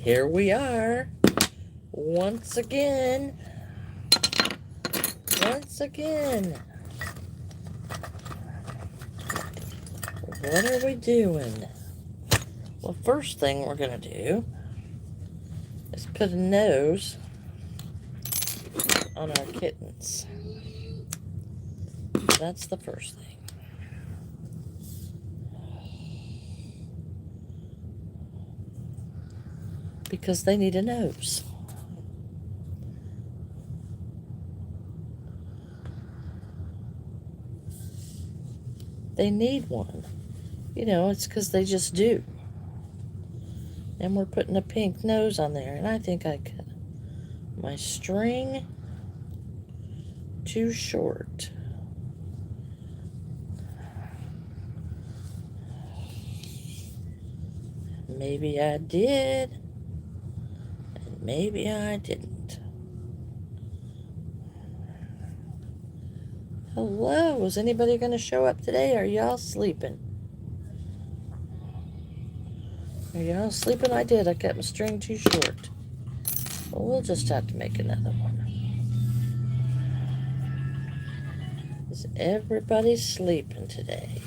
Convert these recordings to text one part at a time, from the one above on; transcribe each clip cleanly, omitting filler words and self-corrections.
Here we are. Once again. What are we doing? Well, first thing we're going to do is put a nose on our kittens. That's the first thing. Because they need a nose. They need one. You know, it's because they just do. And we're putting a pink nose on there. And I think I cut my string too short. Maybe I did. And maybe I didn't. Hello, is anybody going to show up today? Are y'all sleeping? Are y'all sleeping? I did. I cut my string too short. Well, we'll just have to make another one. Is everybody sleeping today?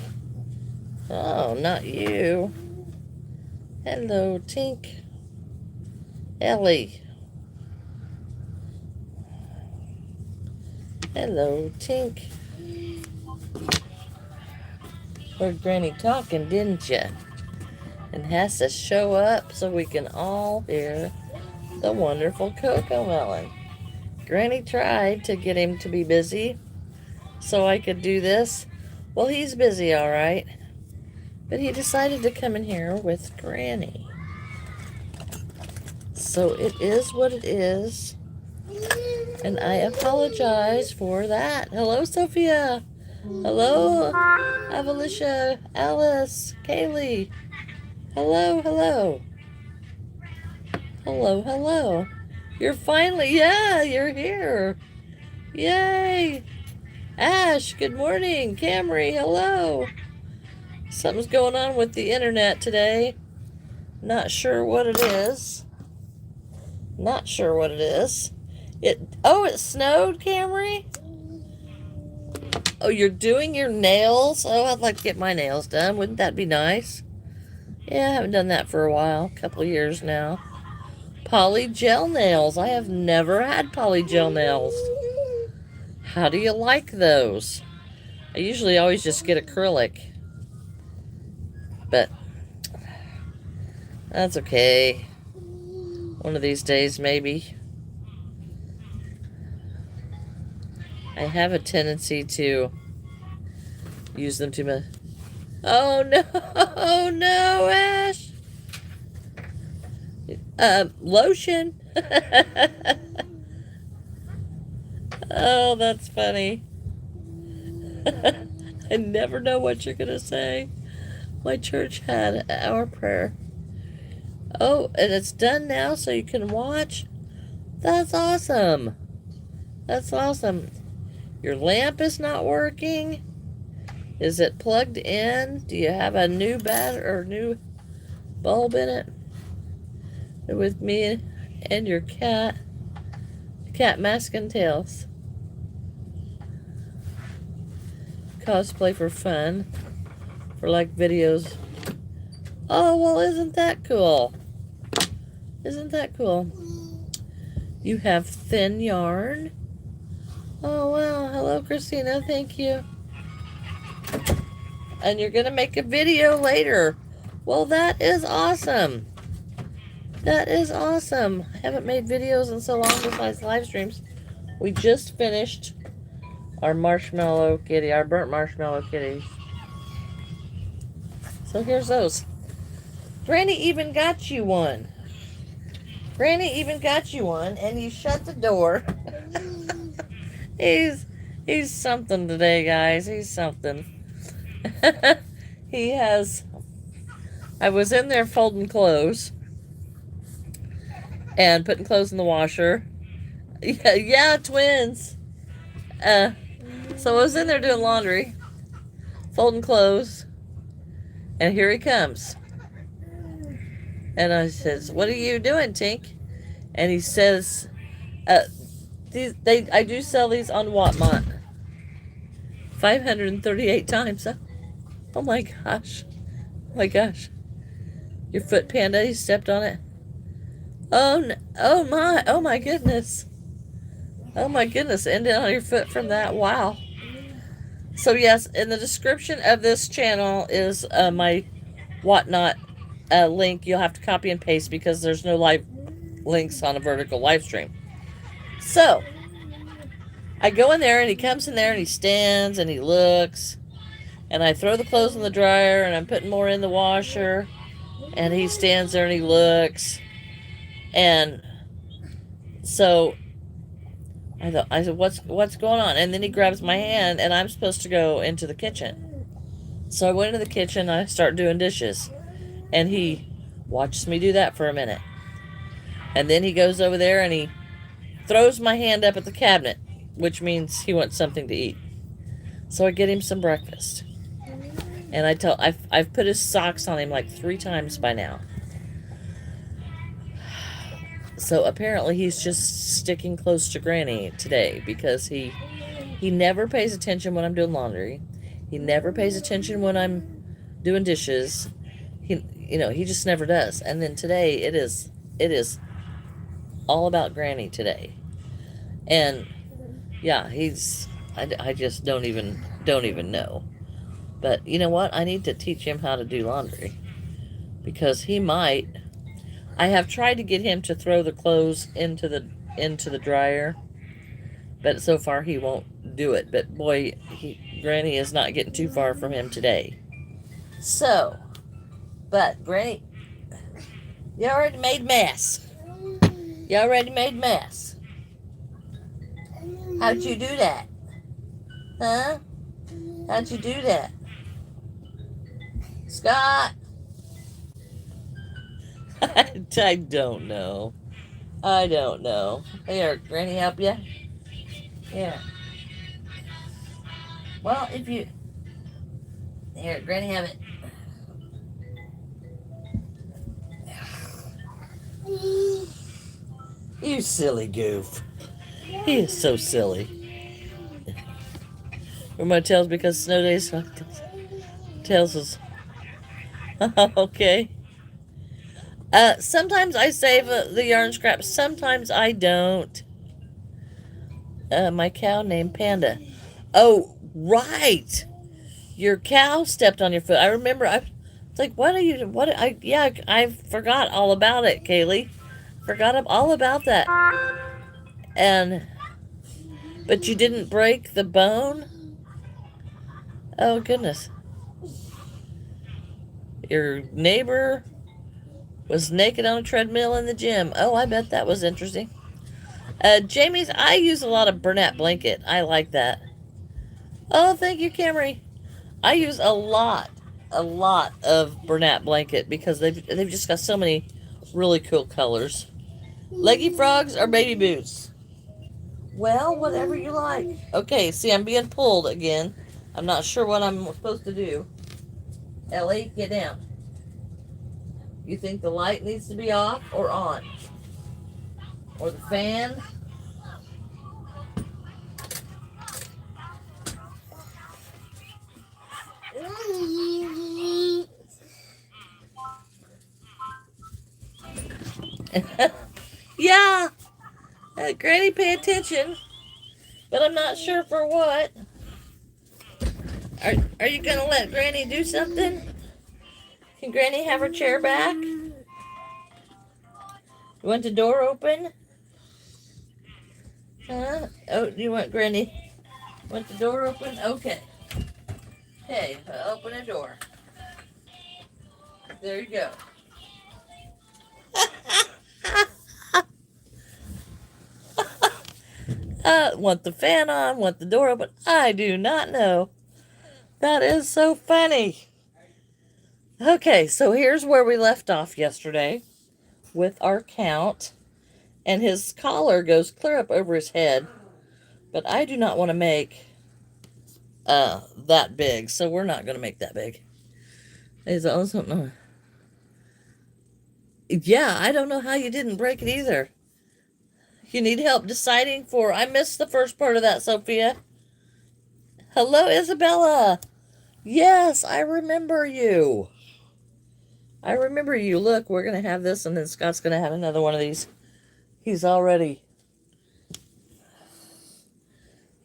Oh, not you. Hello, Tink. Ellie. Hello, Tink. Heard Granny talking, didn't ya? And has to show up so we can all hear the wonderful Cocoa Melon. Granny tried to get him to be busy so I could do this. Well, he's busy, all right. But he decided to come in here with Granny. So it is what it is. And I apologize for that. Hello, Sophia. Hello, Avalicia, Alice, Kaylee. Hello, hello. Hello, hello. You're finally, yeah, you're here. Yay. Ash, good morning. Camry, hello. Something's going on with the internet today. Not sure what it is. Not sure what it is. It snowed, Camry? Oh, you're doing your nails? Oh, I'd like to get my nails done. Wouldn't that be nice? Yeah, I haven't done that for a while. A couple of years now. Poly gel nails. I have never had poly gel nails. How do you like those? I usually always just get acrylic. But that's okay. One of these days, maybe. I have a tendency to use them too much. Oh no! Oh no, Ash! Lotion. Oh, that's funny. I never know what you're gonna say. My church had our prayer. Oh, and it's done now so you can watch? That's awesome. That's awesome. Your lamp is not working? Is it plugged in? Do you have a new new bulb in it? With me and your cat. Cat mask and tails. Cosplay for fun. For like videos. Oh, well, isn't that cool? Isn't that cool? You have thin yarn. Oh, wow. Hello, Christina. Thank you. And you're going to make a video later. Well, that is awesome. That is awesome. I haven't made videos in so long besides live streams. We just finished our marshmallow kitty, our burnt marshmallow kitties. So here's those. Granny even got you one. Granny even got you one, and you shut the door. He's something today, guys. He's something. He has. I was in there folding clothes and putting clothes in the washer. Yeah, twins. So I was in there doing laundry, folding clothes, and here he comes. And I says, "What are you doing, Tink?" And he says, uh, I do sell these on Whatmont. 538 times. Oh my gosh. Oh my gosh. Your foot, Panda, you stepped on it. Oh, oh my goodness. Oh my goodness, ended on your foot from that. Wow. So yes, in the description of this channel is my Whatnot link. You'll have to copy and paste because there's no live links on a vertical live stream. So I go in there and he comes in there and he stands and he looks, and I throw the clothes in the dryer and I'm putting more in the washer, and he stands there and he looks, and so I said, what's going on? And then he grabs my hand and I'm supposed to go into the kitchen. So I went into the kitchen and I start doing dishes, and he watches me do that for a minute, and then he goes over there and he throws my hand up at the cabinet, which means he wants something to eat. So I get him some breakfast. And I've put his socks on him like 3 times by now. So apparently he's just sticking close to Granny today because he never pays attention when I'm doing laundry. He never pays attention when I'm doing dishes. He just never does. And then today it is all about Granny today. And yeah, I just don't even know. But you know what? I need to teach him how to do laundry because he might. I have tried to get him to throw the clothes into the dryer, but so far he won't do it. But boy, Granny is not getting too far from him today. So, but Granny, you already made mess. You already made mess. How'd you do that? Huh? How'd you do that? Scott? I don't know. I don't know. Here, Granny, help you? Here. Well, if you... Here, Granny, have it. You silly goof. He is so silly. Or my tails because snow days. Tails is... Okay. Sometimes I save the yarn scraps. Sometimes I don't. My cow named Panda. Oh, right. Your cow stepped on your foot. I remember. I was like, what are you? What? I forgot all about it, Kaylee. Forgot all about that. But you didn't break the bone? Oh goodness. Your neighbor was naked on a treadmill in the gym. Oh, I bet that was interesting. Jamie's, I use a lot of Bernat blanket. I like that. Oh, thank you, Camry. I use a lot of Bernat blanket because they've just got so many really cool colors. Leggy frogs or baby boots? Well, whatever you like. Okay, see, I'm being pulled again. I'm not sure what I'm supposed to do. Ellie, get down. You think the light needs to be off or on? Or the fan? Yeah. Granny, pay attention. But I'm not sure for what. Are you going to let Granny do something? Can Granny have her chair back? You want the door open? Huh? Oh, do you want Granny? Want the door open? Okay. Okay, open the door. There you go. Want the fan on, want the door open. I do not know. That is so funny. Okay, so here's where we left off yesterday with our count. And his collar goes clear up over his head. But I do not want to make that big, so we're not going to make that big. Is also Yeah, I don't know how you didn't break it either. You need help deciding for. I missed the first part of that, Sophia. Hello, Isabella. Yes, I remember you. I remember you. Look, we're going to have this, and then Scott's going to have another one of these. He's already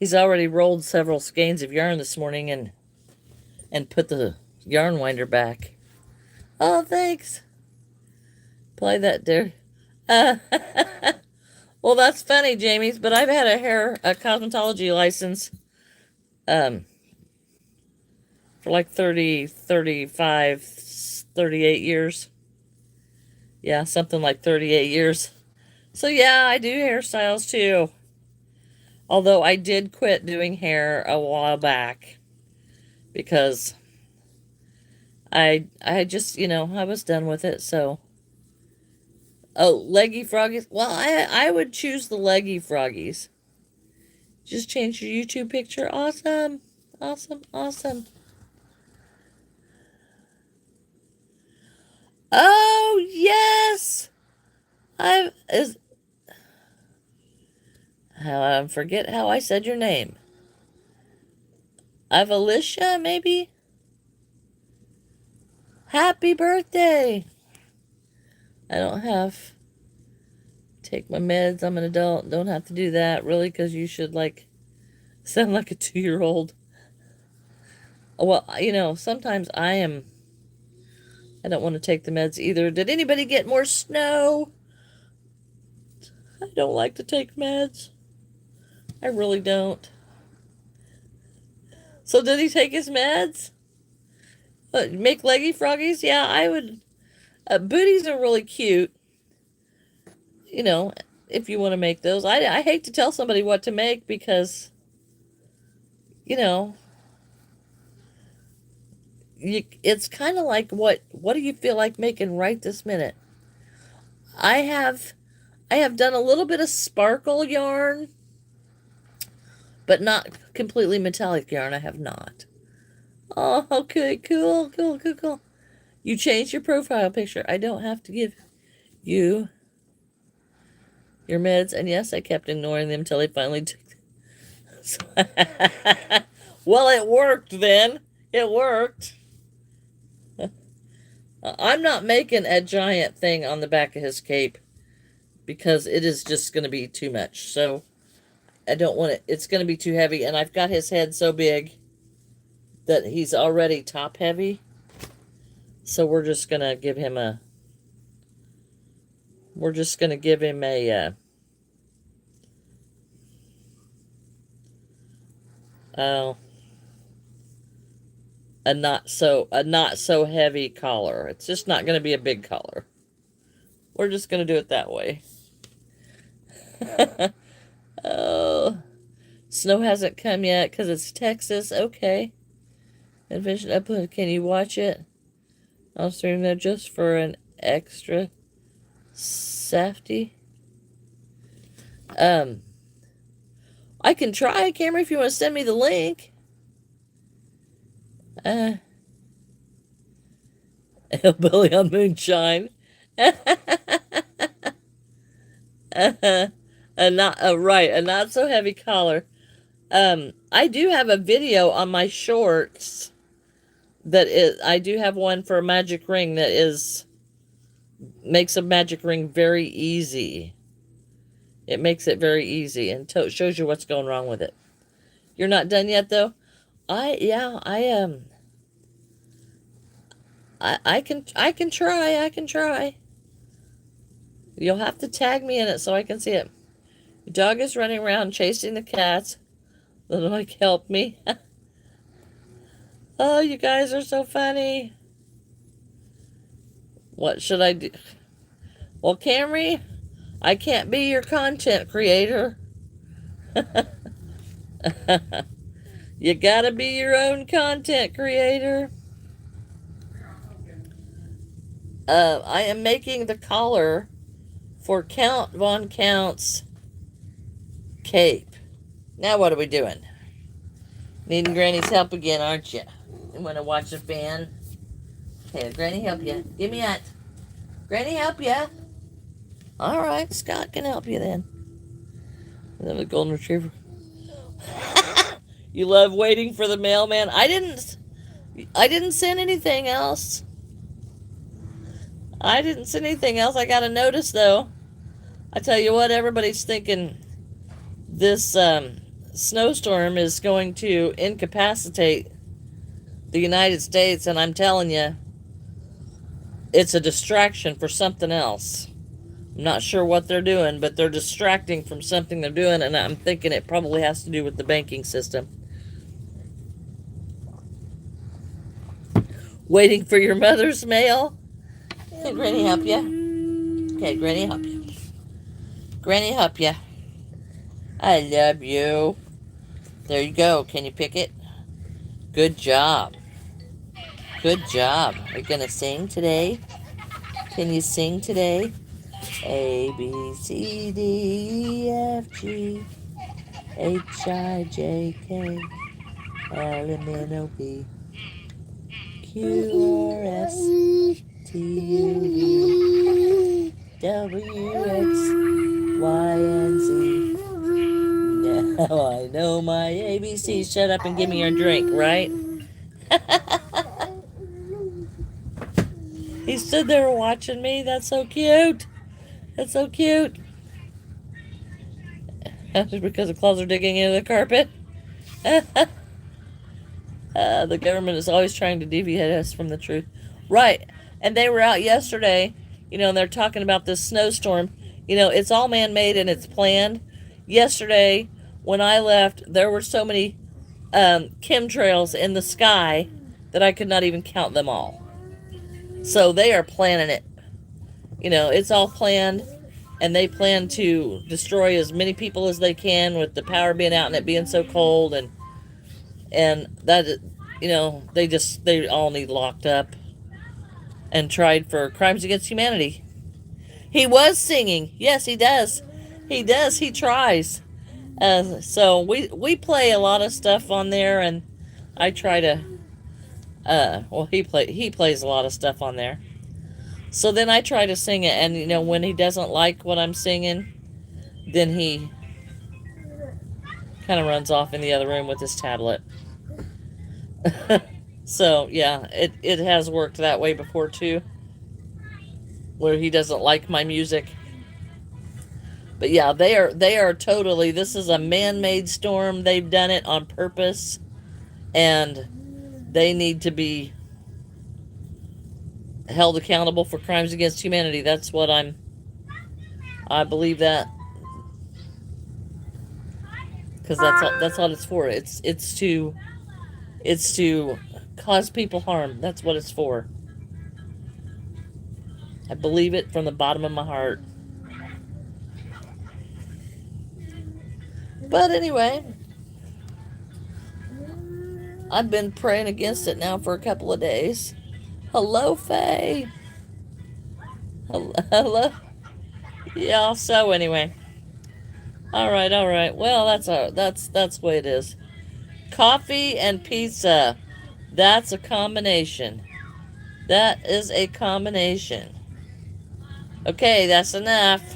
rolled several skeins of yarn this morning and put the yarn winder back. Oh, thanks. Play that, dear. Well, that's funny, Jamie's, but I've had a cosmetology license for like 30, 35, 38 years. Yeah, something like 38 years. So yeah, I do hairstyles too. Although I did quit doing hair a while back because I just, I was done with it, so. Oh, leggy froggies. Well, I would choose the leggy froggies. Just change your YouTube picture. Awesome. Awesome. Awesome. Oh, yes. I forget how I said your name. I've Alicia, maybe? Happy birthday. I don't have take my meds. I'm an adult. Don't have to do that, really, because you should, sound like a 2-year-old. Well, sometimes I don't want to take the meds either. Did anybody get more snow? I don't like to take meds. I really don't. So did he take his meds? Make leggy froggies? Yeah, I would. Booties are really cute. If you want to make those. I hate to tell somebody what to make because, it's kind of like what do you feel like making right this minute? I have done a little bit of sparkle yarn, but not completely metallic yarn. I have not. Oh, okay, cool. You changed your profile picture. I don't have to give you your meds. And yes, I kept ignoring them until they finally took them. Well, it worked then. It worked. I'm not making a giant thing on the back of his cape because it is just going to be too much. So I don't want it. It's going to be too heavy. And I've got his head so big that he's already top heavy. So we're just going to give him a oh, a not so heavy collar. It's just not going to be a big collar. We're just going to do it that way. Oh, snow hasn't come yet because it's Texas. Okay. Envision upload. Can you watch it? I'll stream there just for an extra safety. I can try, Cameron, if you want to send me the link. Hillbilly on moonshine. Right, a not so heavy collar. I do have a video on my shorts I do have one for a magic ring that makes a magic ring very easy. It makes it very easy and shows you what's going wrong with it. You're not done yet, though? I can try. You'll have to tag me in it so I can see it. Your dog is running around chasing the cats. Little like help me. Oh, you guys are so funny. What should I do? Well, Camry, I can't be your content creator. You gotta be your own content creator. I am making the collar for Count Von Count's cape. Now what are we doing? Needing Granny's help again, aren't you? You want to watch a fan? Okay, Granny help you. Give me that. Granny help you? All right, Scott can help you then. And then the golden retriever. You love waiting for the mailman. I didn't send anything else. I didn't send anything else. I got a notice though. I tell you what, everybody's thinking this snowstorm is going to incapacitate the United States, and I'm telling you, it's a distraction for something else. I'm not sure what they're doing, but they're distracting from something they're doing, and I'm thinking it probably has to do with the banking system. Waiting for your mother's mail? Can Granny help you? Okay, Granny help you. Granny help you. I love you. There you go. Can you pick it? Good job. Good job. Are you going to sing today? Can you sing today? A, B, C, D, E, F, G, H, I, J, K, L, M, N, O, P, Q, R, S, T, U, V, W, X, Y, and Z. Now I know my ABC. Shut up and give me your drink, right? He stood there watching me. That's so cute. That's so cute. That's because the claws are digging into the carpet. The government is always trying to deviate us from the truth. Right. And they were out yesterday, and they're talking about this snowstorm. It's all man-made and it's planned. Yesterday, when I left, there were so many chemtrails in the sky that I could not even count them all. So they are planning it. It's all planned, and they plan to destroy as many people as they can with the power being out and it being so cold, and that, they all need locked up and tried for crimes against humanity. He was singing. Yes, he does. He does. He tries. So we play a lot of stuff on there, and I try to. He plays a lot of stuff on there. So then I try to sing it, and when he doesn't like what I'm singing, then he kind of runs off in the other room with his tablet. So yeah, it has worked that way before too, where he doesn't like my music. But yeah, they are totally, this is a man-made storm. They've done it on purpose, and they need to be held accountable for crimes against humanity. That's what I believe that, because that's what it's for. It's to cause people harm. That's what it's for. I believe it from the bottom of my heart. But anyway, I've been praying against it now for a couple of days. Hello, Faye. Hello. Yeah. So anyway, all right. Well, that's the way it is. Coffee and pizza. That's a combination. That is a combination. Okay, that's enough.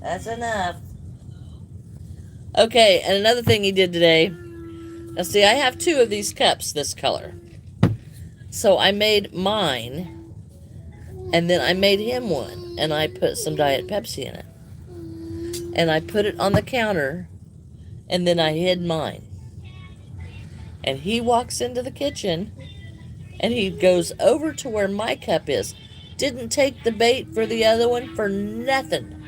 That's enough. Okay, and another thing he did today. Now see, I have 2 of these cups this color. So I made mine, and then I made him one, and I put some Diet Pepsi in it. And I put it on the counter, and then I hid mine. And he walks into the kitchen, and he goes over to where my cup is. Didn't take the bait for the other one for nothing.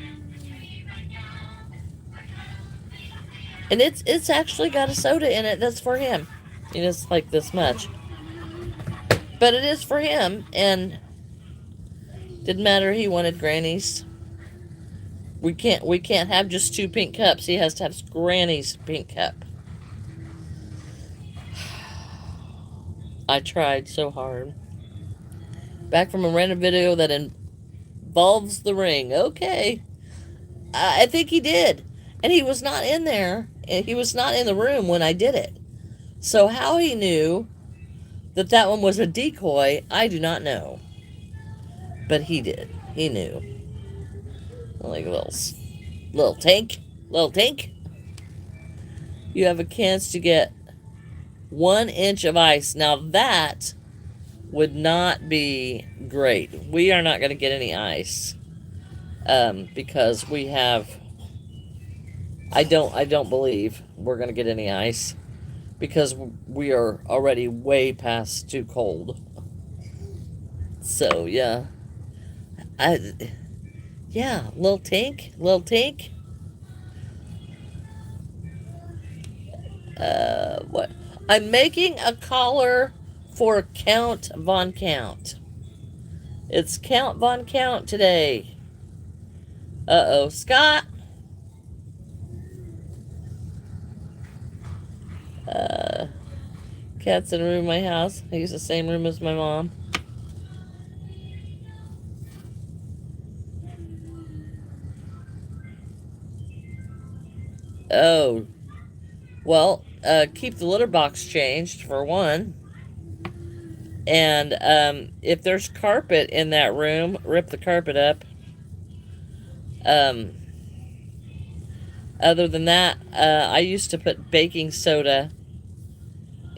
And it's actually got a soda in it that's for him. It's like this much. But it is for him, and didn't matter, he wanted Granny's. We can't have just 2 pink cups. He has to have Granny's pink cup. I tried so hard. Back from a random video that involves the ring. Okay. I think he did. And he was not in there. He was not in the room when I did it. So how he knew that one was a decoy, I do not know. But he did. He knew. Like a little tank. Little tank. You have a chance to get 1 inch of ice. Now that would not be great. We are not going to get any ice. Because we have... I don't believe we're going to get any ice. Because we are already way past too cold. So, yeah. Yeah, little tank. Little tank. What? I'm making a collar for Count Von Count. It's Count Von Count today. Uh-oh. Scott! Cat's in a room in my house. I use the same room as my mom. Oh. Well, keep the litter box changed, for one. And if there's carpet in that room, rip the carpet up. Other than that, I used to put baking soda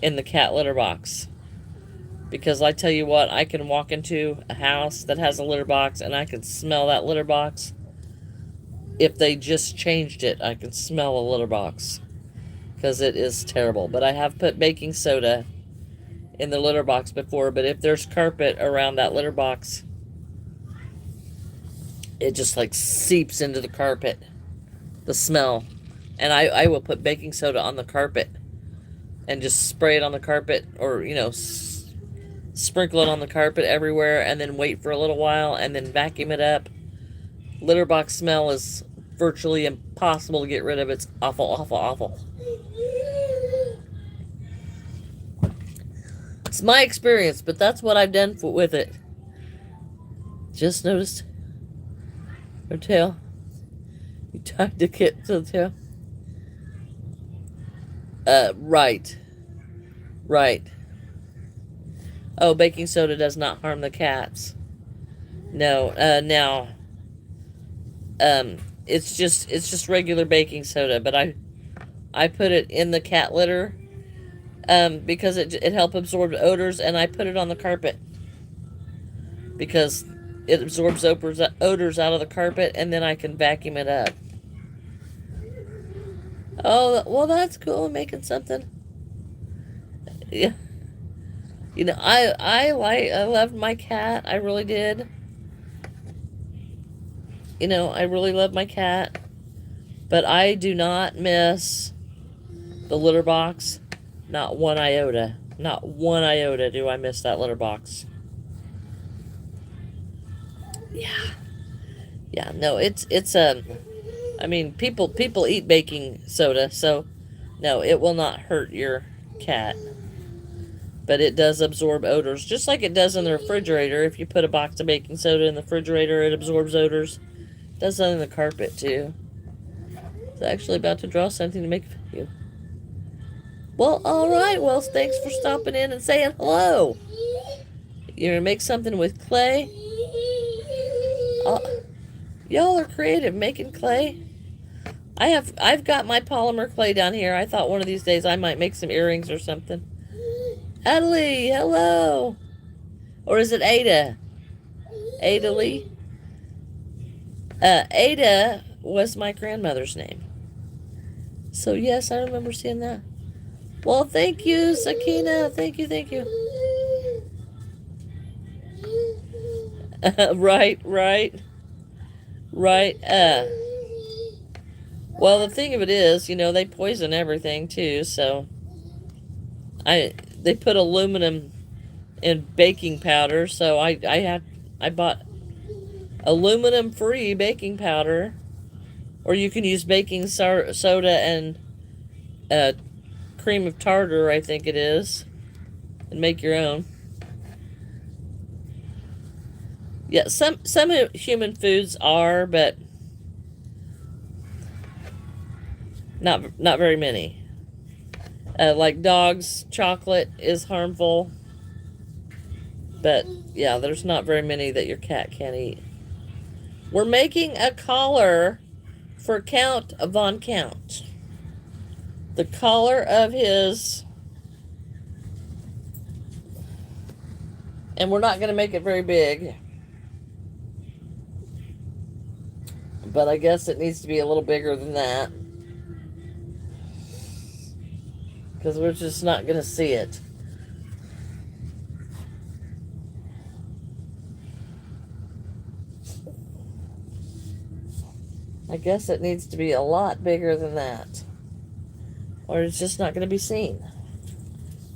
in the cat litter box. Because I tell you what, I can walk into a house that has a litter box and I can smell that litter box. If they just changed it, I can smell a litter box. Because it is terrible. But I have put baking soda in the litter box before. But if there's carpet around that litter box, it just like seeps into the carpet. The smell. And I will put baking soda on the carpet. And just spray it on the carpet. Or, you know, sprinkle it on the carpet everywhere. And then wait for a little while. And then vacuum it up. Litter box smell is virtually impossible to get rid of. It's awful, awful, awful. It's my experience, but that's what I've done with it. Just noticed her tail. You tied the kit to the tail. Right. Right. Oh, baking soda does not harm the cats. No, now, it's just regular baking soda, but I put it in the cat litter, because it helps absorb odors, and I put it on the carpet because it absorbs odors out of the carpet, and then I can vacuum it up. Oh, well, that's cool, making something. Yeah. You know, I loved my cat. I really did. You know, I really love my cat. But I do not miss the litter box. Not one iota. Not one iota do I miss that litter box. Yeah. Yeah, no, it's I mean, people eat baking soda, so no, it will not hurt your cat. But it does absorb odors, just like it does in the refrigerator. If you put a box of baking soda in the refrigerator, it absorbs odors. It does that in the carpet, too. It's actually about to draw something to make you. Well, alright, well, thanks for stopping in and saying hello. You're gonna make something with clay? Y'all are creative, making clay. I've got my polymer clay down here. I thought one of these days I might make some earrings or something. Adelie, hello. Or is it Ada? Ada Lee? Ada was my grandmother's name. So yes, I remember seeing that. Well, thank you, Sakina. Thank you, thank you. Right. Well, the thing of it is, you know, they poison everything too, so they put aluminum in baking powder, so I bought aluminum free baking powder, or you can use baking soda and cream of tartar, I think it is, and make your own. Yeah, some human foods are, but not very many. Like dogs, chocolate is harmful. But yeah, there's not very many that your cat can't eat. We're making a collar for Count Von Count. The collar of his, and we're not going to make it very big, but I guess it needs to be a little bigger than that, because we're just not going to see it. I guess it needs to be a lot bigger than that, or it's just not going to be seen,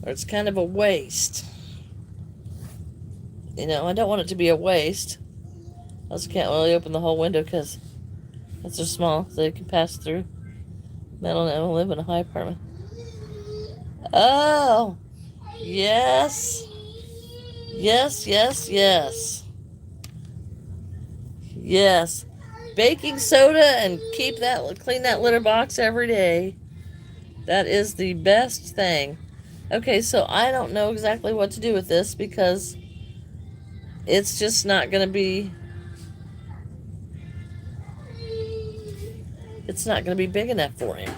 or it's kind of a waste. You know, I don't want it to be a waste. I also can't really open the whole window because it's so small, so it can pass through. I don't know, I live in a high apartment. Oh, yes. Yes, yes, yes. Yes. Baking soda and clean that litter box every day. That is the best thing. Okay, so I don't know exactly what to do with this because it's just not going to be, it's not going to be big enough for him.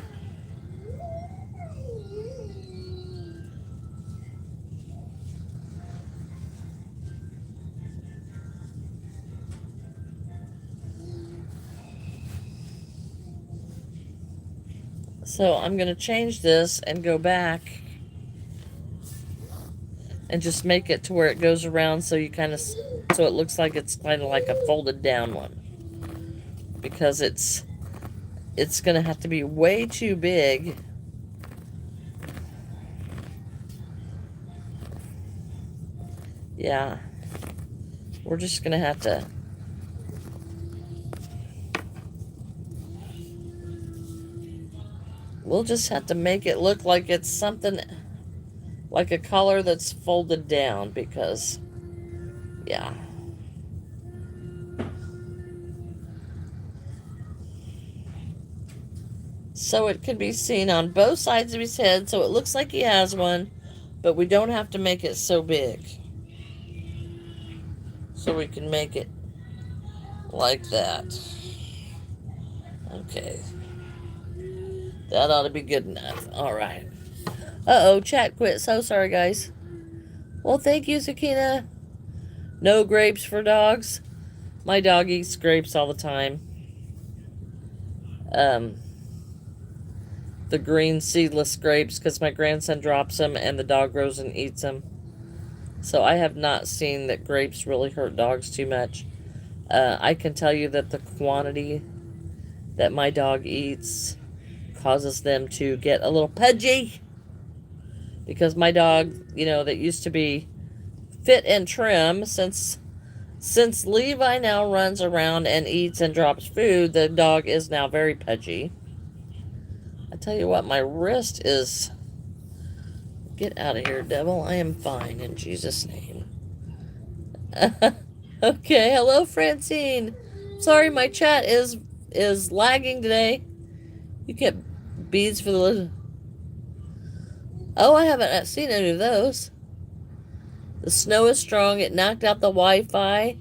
So I'm going to change this and go back and just make it to where it goes around so you kind of, so it looks like it's kind of like a folded down one. Because it's going to have to be way too big. Yeah. We're just going to have to we'll just have to make it look like it's something like a collar that's folded down because, yeah. So it can be seen on both sides of his head, so it looks like he has one, but we don't have to make it so big. So we can make it like that. Okay. That ought to be good enough. Alright. Uh-oh, chat quit. So sorry, guys. Well, thank you, Sakina. No grapes for dogs. My dog eats grapes all the time. The green seedless grapes, because my grandson drops them and the dog goes and eats them. So I have not seen that grapes really hurt dogs too much. I can tell you that the quantity that my dog eats causes them to get a little pudgy. Because my dog, you know, that used to be fit and trim, since Levi now runs around and eats and drops food, the dog is now very pudgy. I tell you what, my wrist is... Get out of here, devil. I am fine, in Jesus' name. Okay, hello, Francine. Sorry, my chat is lagging today. You get beads for the... Oh, I haven't seen any of those. The snow is strong. It knocked out the Wi-Fi.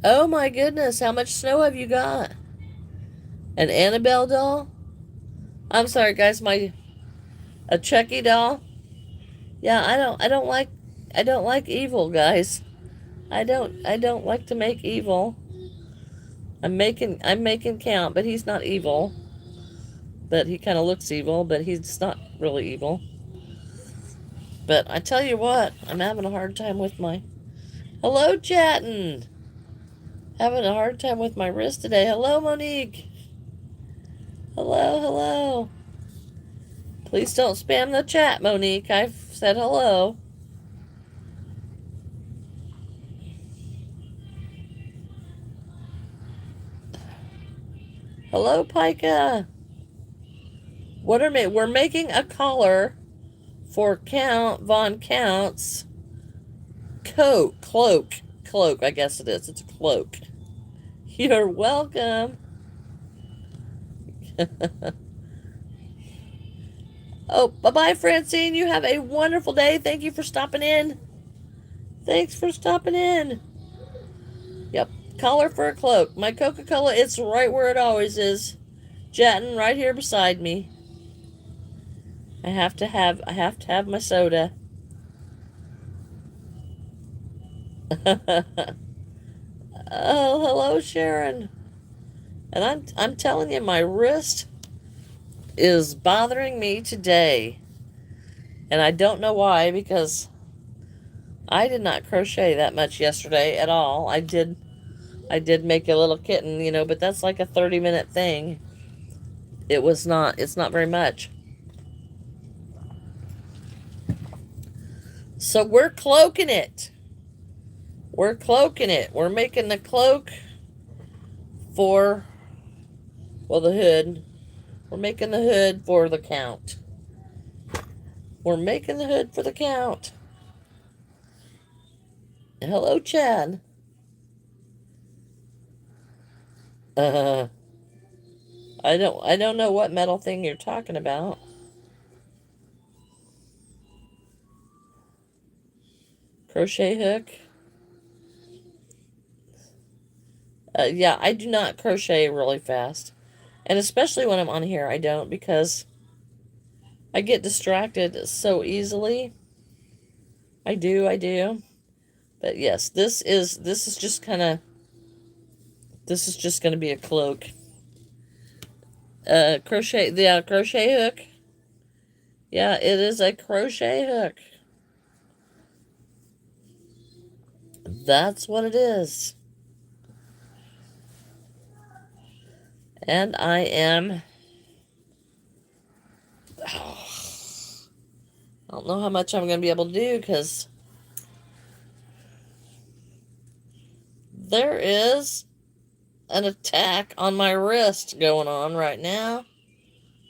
Oh my goodness, how much snow have you got? An Annabelle doll? I'm sorry, guys, a Chucky doll? Yeah, I don't like evil, guys. I don't like to make evil. I'm making Count, but he's not evil. But he kind of looks evil, but he's not really evil. But I tell you what, I'm having a hard time with my... Hello, chatting. Having a hard time with my wrist today. Hello, Monique. Hello, hello. Please don't spam the chat, Monique. I've said hello. Hello, Pika. We're making a collar for Count Von Count's cloak. I guess it is. It's a cloak. You're welcome. Oh, bye-bye, Francine. You have a wonderful day. Thank you for stopping in. Thanks for stopping in. Yep, collar for a cloak. My Coca-Cola, it's right where it always is. Jetting right here beside me. I have to have my soda. Oh, hello, Sharon. And I'm telling you, my wrist is bothering me today. And I don't know why, because I did not crochet that much yesterday at all. I did make a little kitten, but that's like a 30-minute thing. It's not very much. So we're cloaking it. We're cloaking it. We're making the cloak for, well, the hood. We're making the hood for the count. We're making the hood for the count. Hello, Chad. Uh, I don't know what metal thing you're talking about. Crochet hook. Yeah, I do not crochet really fast. And especially when I'm on here, I don't, because I get distracted so easily. I do. But yes, this is just kind of, this is just going to be a cloak. Crochet, yeah, crochet hook. Yeah, it is a crochet hook. That's what it is. And I am, oh, I don't know how much I'm going to be able to do, because there is an attack on my wrist going on right now.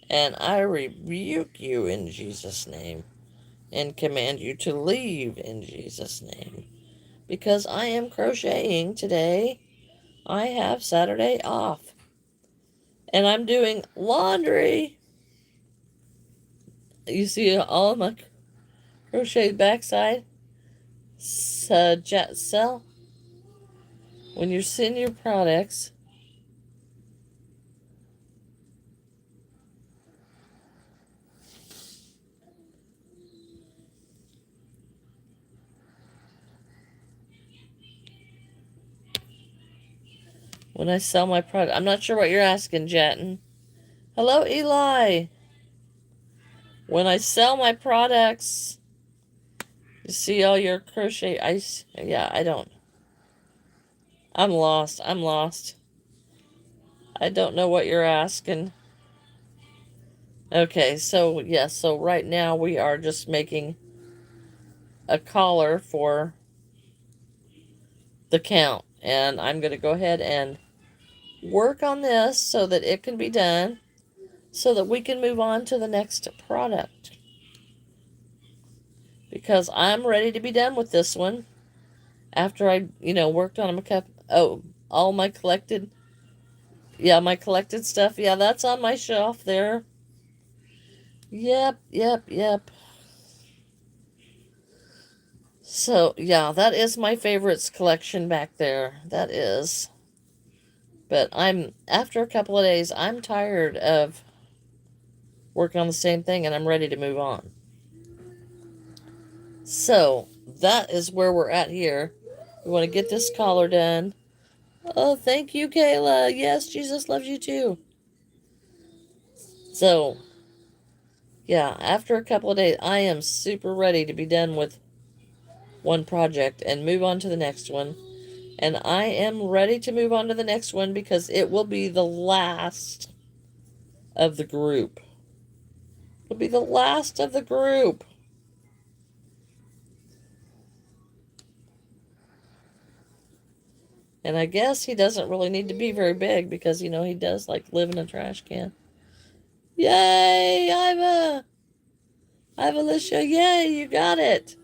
And I rebuke you in Jesus' name and command you to leave in Jesus' name. Because I am crocheting today. I have Saturday off. And I'm doing laundry. You see all of my crochet backside? Jet cell. When you're seeing your products, when I sell my product, I'm not sure what you're asking, Jatin. Hello, Eli. When I sell my products, you see all your crochet ice. Yeah, I don't. I'm lost. I don't know what you're asking. Okay, so yes, so right now we are just making a collar for the count. And I'm going to go ahead and work on this so that it can be done, so that we can move on to the next product. Because I'm ready to be done with this one after I, worked on all my collected, yeah, my collected stuff. Yeah, that's on my shelf there. Yep. So, yeah, that is my favorites collection back there. That is. But after a couple of days, I'm tired of working on the same thing, and I'm ready to move on. So, that is where we're at here. We want to get this collar done. Oh, thank you, Kayla. Yes, Jesus loves you too. So, yeah, after a couple of days, I am super ready to be done with one project and move on to the next one. And I am ready to move on to the next one because it will be the last of the group. It'll be the last of the group. And I guess he doesn't really need to be very big because, he does like live in a trash can. Yay, Iva! Alicia, yay, you got it.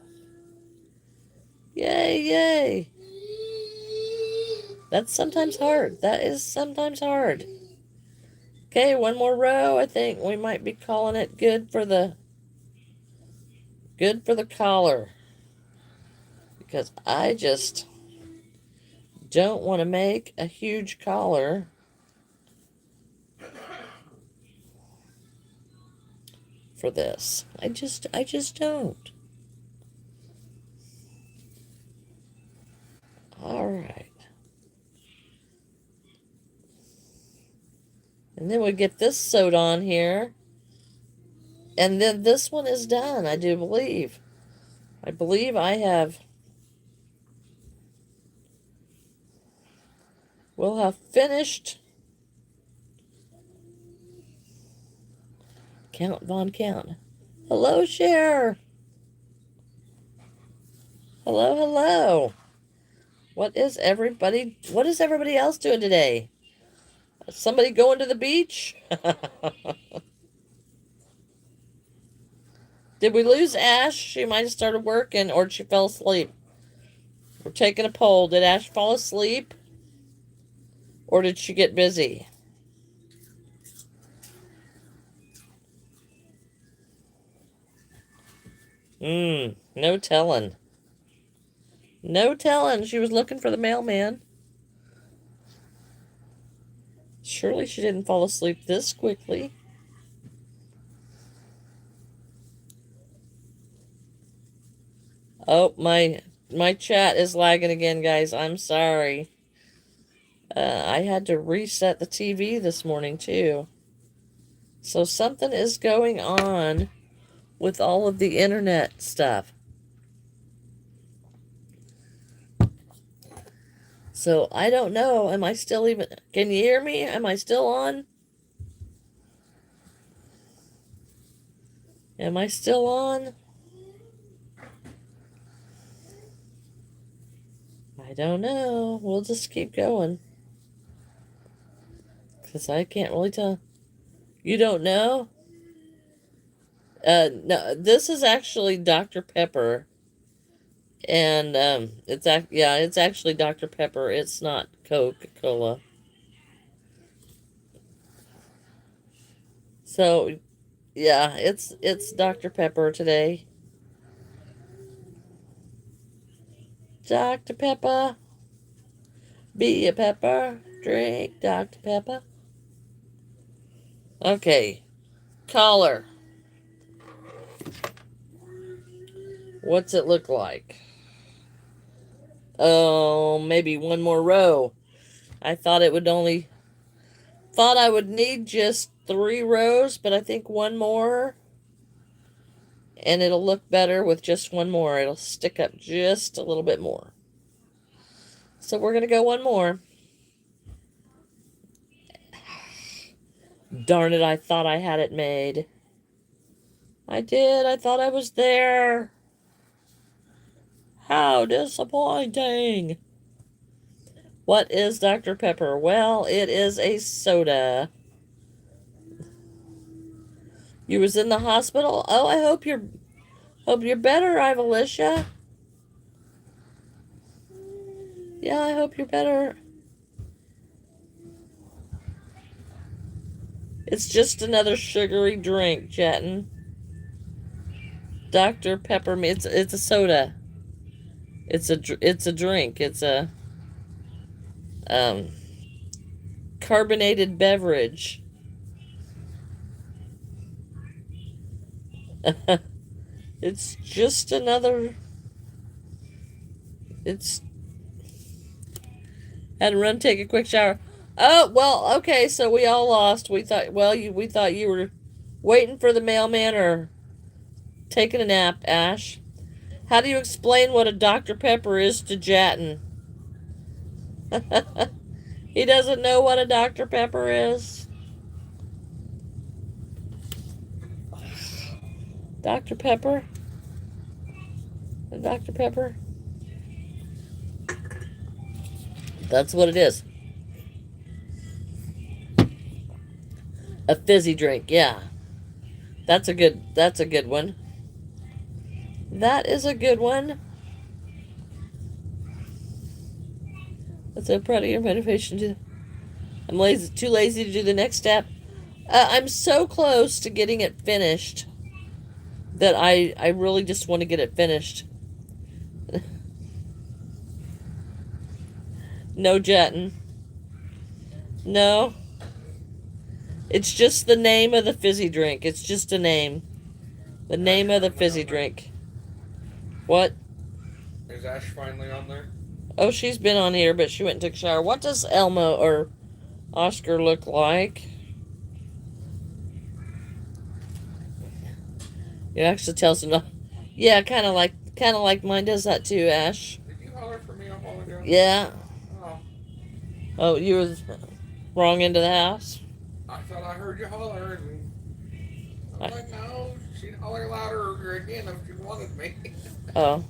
Yay. That's sometimes hard. That is sometimes hard. Okay, one more row. I think we might be calling it good for the collar. because I just don't want to make a huge collar for this. I just don't. All right. And then we get this sewed on here. And then this one is done, I do believe. I believe we'll have finished Count Von Count. Hello, Cher. Hello, hello. What is everybody else doing today? Somebody going to the beach? Did we lose Ash? She might have started working or she fell asleep. We're taking a poll. Did Ash fall asleep? Or did she get busy? No telling. No telling. She was looking for the mailman. Surely she didn't fall asleep this quickly. Oh, my chat is lagging again, guys. I'm sorry. I had to reset the TV this morning, too. So something is going on with all of the internet stuff. So I don't know. Am I still even... Can you hear me? Am I still on? Am I still on? I don't know. We'll just keep going. Because I can't really tell. You don't know? No, this is actually Dr. Pepper. And it's actually Dr. Pepper. It's not Coca-Cola. So, yeah, it's Dr. Pepper today. Dr. Pepper. Be a pepper. Drink Dr. Pepper. Okay. Collar. What's it look like? Oh, maybe one more row. I thought I would need just 3 rows, but I think one more. And it'll look better with just one more. It'll stick up just a little bit more. So we're going to go one more. Darn it, I thought I had it made. I did. I thought I was there. How disappointing. What is Dr. Pepper? Well, it is a soda. You was in the hospital? Oh, I hope you're better, Ivalicia. Yeah, I hope you're better. It's just another sugary drink, chatting. Dr. Pepper, it's a soda. It's a drink. It's a carbonated beverage. It's just another. Had to run, take a quick shower. Oh, well, okay, so we all lost. We thought you were waiting for the mailman or taking a nap, Ash. How do you explain what a Dr. Pepper is to Jatton? He doesn't know what a Dr. Pepper is. Dr. Pepper? A Dr. Pepper? That's what it is. A fizzy drink, yeah. That's a good one. That is a good one. I'm so proud of your motivation. I'm too lazy to do the next step. I'm so close to getting it finished that I really just want to get it finished. No jetting. No. It's just the name of the fizzy drink. It's just a name. The name of the fizzy drink. What? Is Ash finally on there? Oh, she's been on here, but she went and took a shower. What does Elmo or Oscar look like? It actually tells them. Yeah, kind of like mine does that too, Ash. Did you holler for me a while ago? Yeah. Oh. Oh, you were wrong end of the house. I thought I heard you holler, and I was like, no, she'd holler louder again if she wanted me. Oh.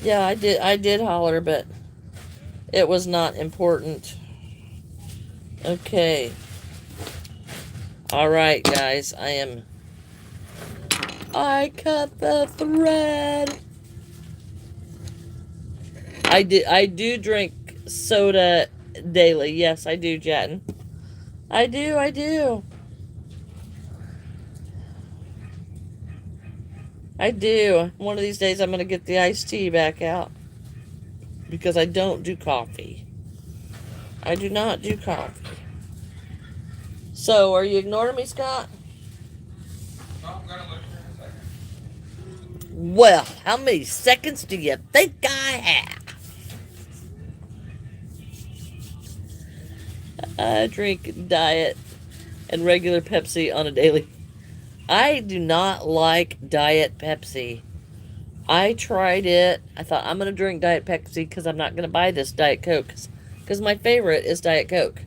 Yeah, I did holler, but it was not important. Okay. All right, guys, I cut the thread. I do drink soda daily. Yes, I do, Jatin. I do. I do. One of these days I'm going to get the iced tea back out. Because I don't do coffee. I do not do coffee. So, are you ignoring me, Scott? No, I'm going to look here in a second. Well, how many seconds do you think I have? I drink diet and regular Pepsi on a daily. I do not like Diet Pepsi. I tried it. I thought I'm going to drink Diet Pepsi because I'm not going to buy this Diet Coke. Because my favorite is Diet Coke.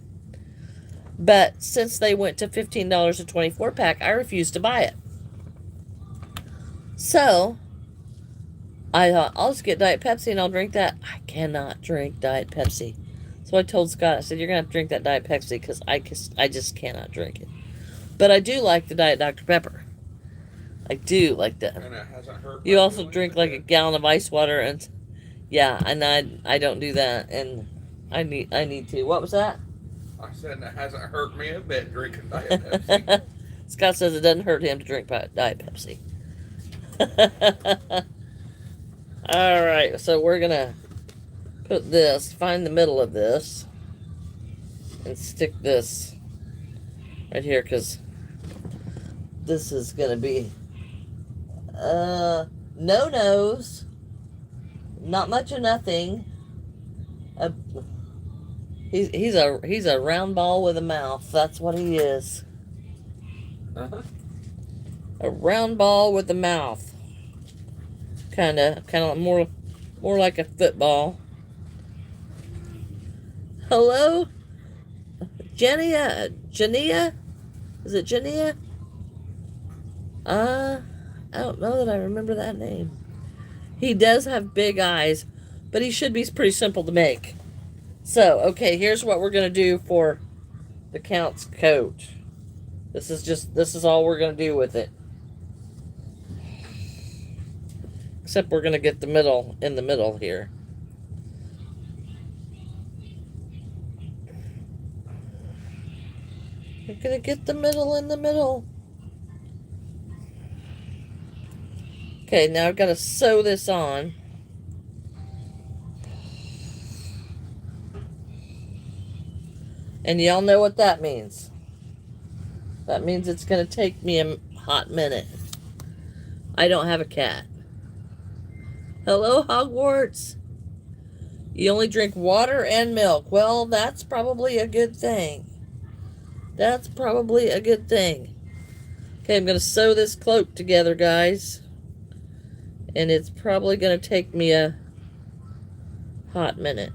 But since they went to $15 a 24 pack, I refused to buy it. So, I thought, I'll just get Diet Pepsi and I'll drink that. I cannot drink Diet Pepsi. So I told Scott, I said, you're going to have to drink that Diet Pepsi because I just cannot drink it. But I do like the Diet Dr. Pepper. I do like that. And it hasn't hurt. You also drink like a gallon of ice water, and yeah, and I don't do that, and I need to. What was that? I said it hasn't hurt me a bit drinking Diet Pepsi. Scott says it doesn't hurt him to drink Diet Pepsi. All right, so we're gonna find the middle of this, and stick this right here because this is gonna be no-nos, not much of nothing. He's a round ball with a mouth. That's what he is. Uh-huh. A round ball with a mouth. Kind of more like a football. Hello, Jania? Is it Jania? I don't know that I remember that name. He does have big eyes, but he should be pretty simple to make. So, okay, here's what we're going to do for the Count's coat. This is all we're going to do with it. Except we're going to get the middle in the middle here. We're going to get the middle in the middle. Okay, now I've got to sew this on. And y'all know what that means. That means it's going to take me a hot minute. I don't have a cat. Hello, Hogwarts. You only drink water and milk. Well, that's probably a good thing. That's probably a good thing. Okay, I'm going to sew this cloak together, guys. And it's probably going to take me a hot minute.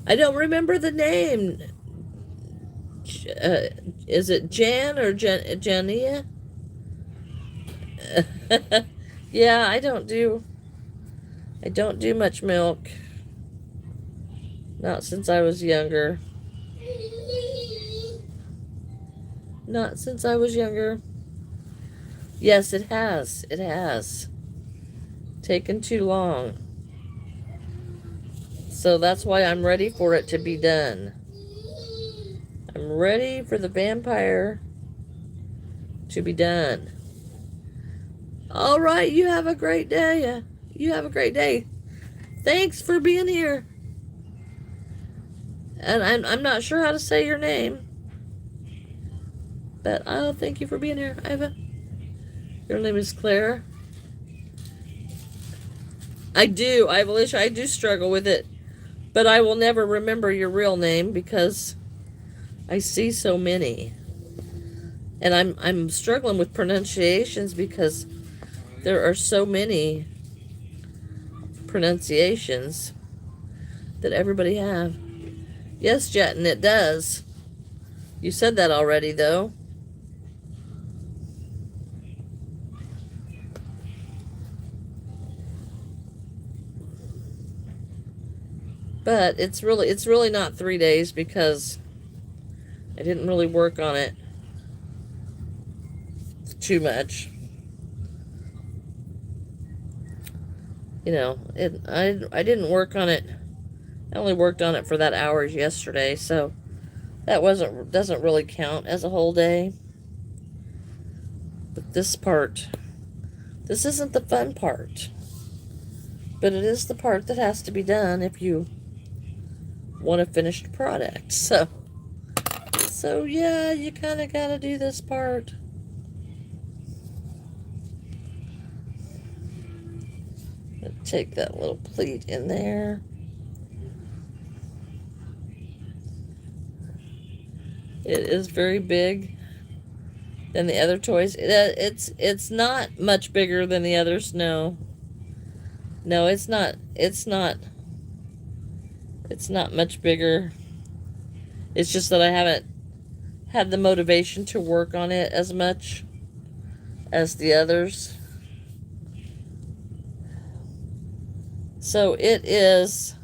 I don't remember the name. Is it Jan or Jania? Yeah, I don't do much milk. Not since I was younger. Not since I was younger. Yes, it has. It has. Taken too long. So that's why I'm ready for it to be done. I'm ready for the vampire to be done. All right, you have a great day. You have a great day. Thanks for being here. And I'm not sure how to say your name. But I'll thank you for being here, Iva. Your name is Claire. I do, Alicia, I do struggle with it. But I will never remember your real name because I see so many. And I'm struggling with pronunciations because there are so many pronunciations that everybody have. Yes, Jetton, it does. You said that already, though. But it's really not 3 days because I didn't really work on it too much. You know, I didn't work on it. I only worked on it for that hours yesterday, so that doesn't really count as a whole day. But this isn't the fun part. But it is the part that has to be done if you want a finished product. So yeah, you kind of got to do this part. Take that little pleat in there. It is very big than the other toys. It's not much bigger than the others. No, it's not. It's not much bigger. It's just that I haven't had the motivation to work on it as much as the others. So it is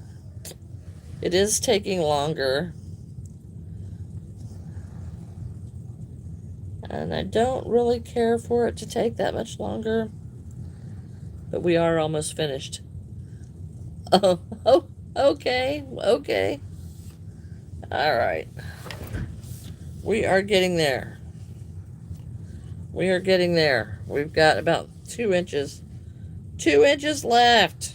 taking longer. And I don't really care for it to take that much longer. But we are almost finished. Oh, okay. All right. We are getting there. We've got about 2 inches. 2 inches left.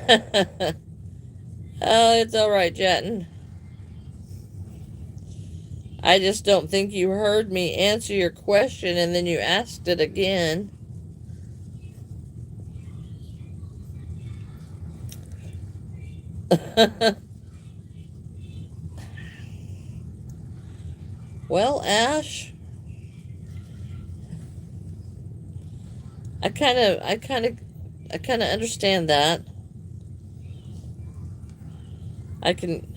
Oh, it's all right, Jetton. I just don't think you heard me answer your question and then you asked it again. Well, Ash, I kind of understand that. I can,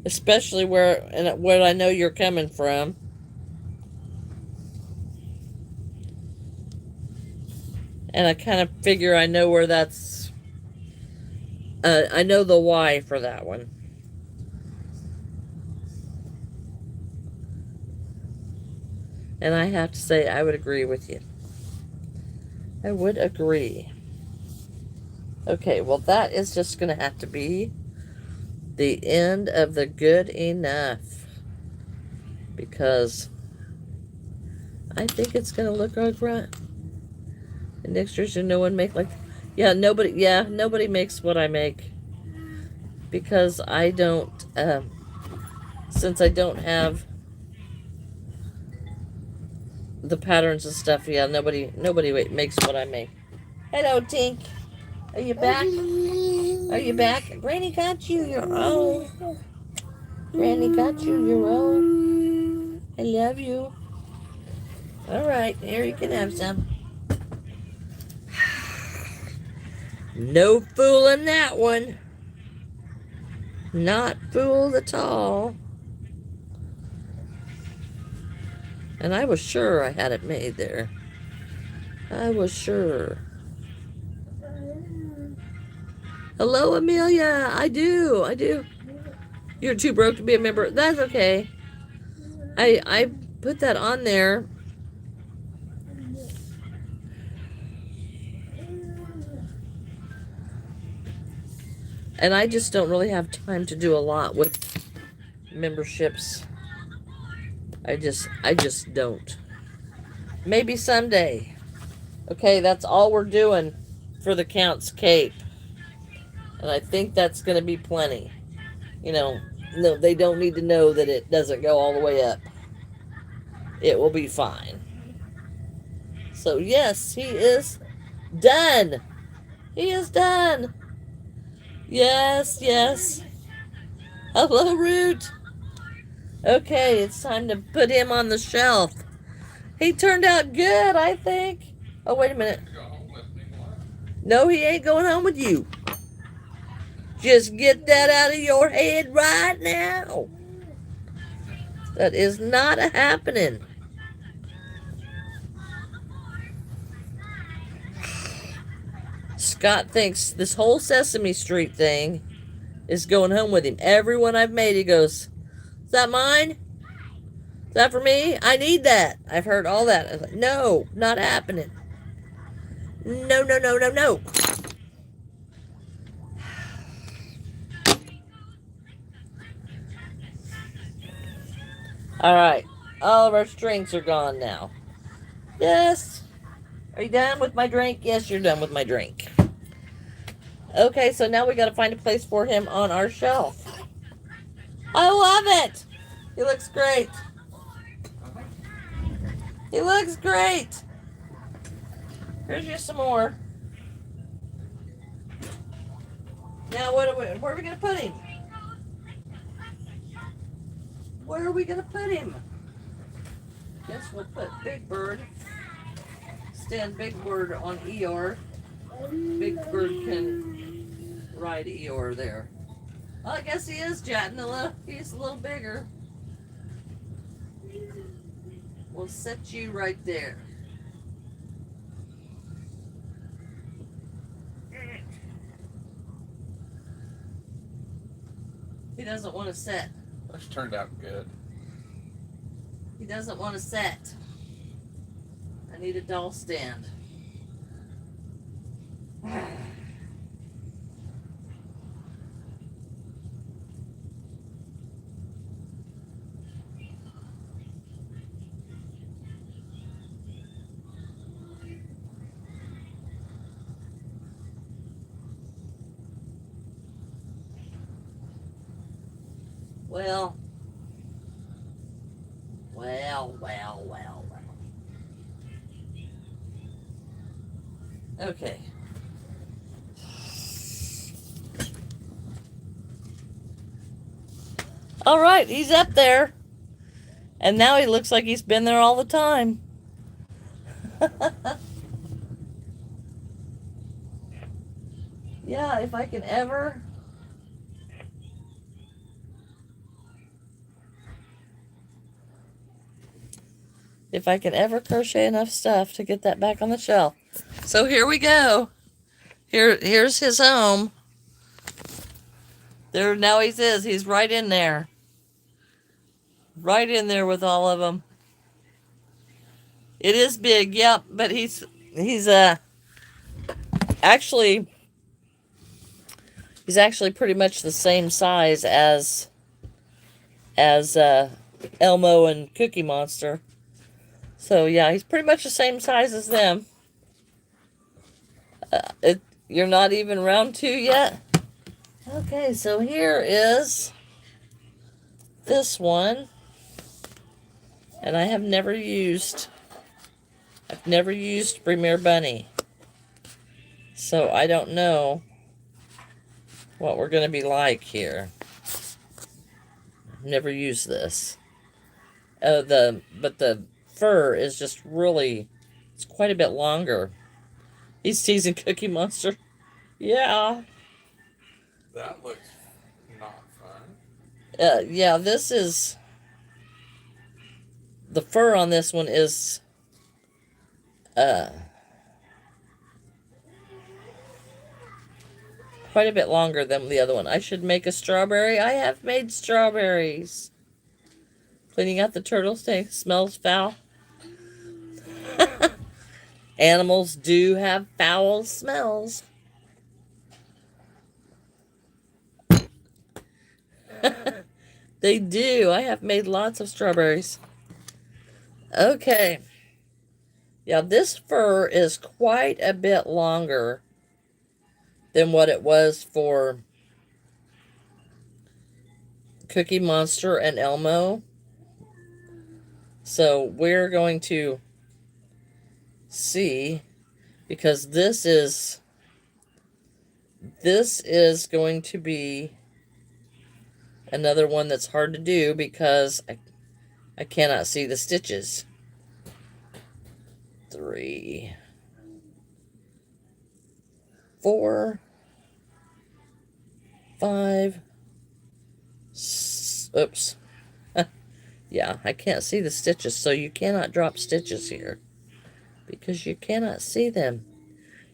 especially where I know you're coming from. And I kind of figure I know where that's, I know the why for that one. And I have to say, I would agree with you. I would agree. Okay, well, that is just going to have to be the end of the good enough. Because I think it's going to look like right. And next year, should no one make like... nobody makes what I make. Because I don't... since I don't have the patterns and stuff, nobody makes what I make. Hello, Tink. Are you back? Are you back? Granny got you your own. Granny got you your own. I love you. All right, here you can have some. No fooling that one. Not fooled at all. And I was sure I had it made there. I was sure. Hello, Amelia. I do. You're too broke to be a member. That's okay. I put that on there. And I just don't really have time to do a lot with memberships. I just don't. Maybe someday. Okay, that's all we're doing for the Count's Cape. And I think that's going to be plenty. You know, no, they don't need to know that it doesn't go all the way up. It will be fine. So, yes, he is done. He is done. Yes, yes. Hello, Root. Okay, it's time to put him on the shelf. He turned out good, I think. Oh, wait a minute. No, he ain't going home with you. Just get that out of your head right now. That is not a happening. Scott thinks this whole Sesame Street thing is going home with him. Everyone I've made, he goes, is that mine? Is that for me? I need that. I've heard all that. I was like, no, not happening. No, no, no, no, no. All right. All of our strings are gone now. Yes. Are you done with my drink? Yes, you're done with my drink. Okay, so now we got to find a place for him on our shelf. I love it. He looks great. He looks great. Here's you some more. Now, where are we going to put him? Where are we going to put him? Guess we'll put Big Bird. Stand Big Bird on Eeyore. Big Bird can ride Eeyore there. Well, I guess he is jetting a little. He's a little bigger. We'll set you right there. He doesn't want to set. This turned out good. He doesn't want to set. I need a doll stand. Well. Okay. All right, he's up there. And now he looks like he's been there all the time. Yeah, if I can ever... If I can ever crochet enough stuff to get that back on the shelf. So here we go. Here's his home. There, now he is. He's right in there. Right in there with all of them. It is big, yep, but he's actually pretty much the same size as Elmo and Cookie Monster. So yeah, he's pretty much the same size as them. You're not even round 2 yet? Okay, so here is this one. And I have never used Premier Bunny. So I don't know what we're going to be like here. I've never used this. But the fur is just really, it's quite a bit longer. He's teasing Cookie Monster. Yeah. That looks not fun. Yeah, this is... The fur on this one is... quite a bit longer than the other one. I should make a strawberry. I have made strawberries. Cleaning out the turtle tank smells foul. Animals do have foul smells. They do. I have made lots of strawberries. Okay. Yeah, this fur is quite a bit longer than what it was for Cookie Monster and Elmo. So we're going to see, because this is going to be another one that's hard to do because I cannot see the stitches. 3, 4, 5, oops. Yeah, I can't see the stitches, so you cannot drop stitches here because you cannot see them.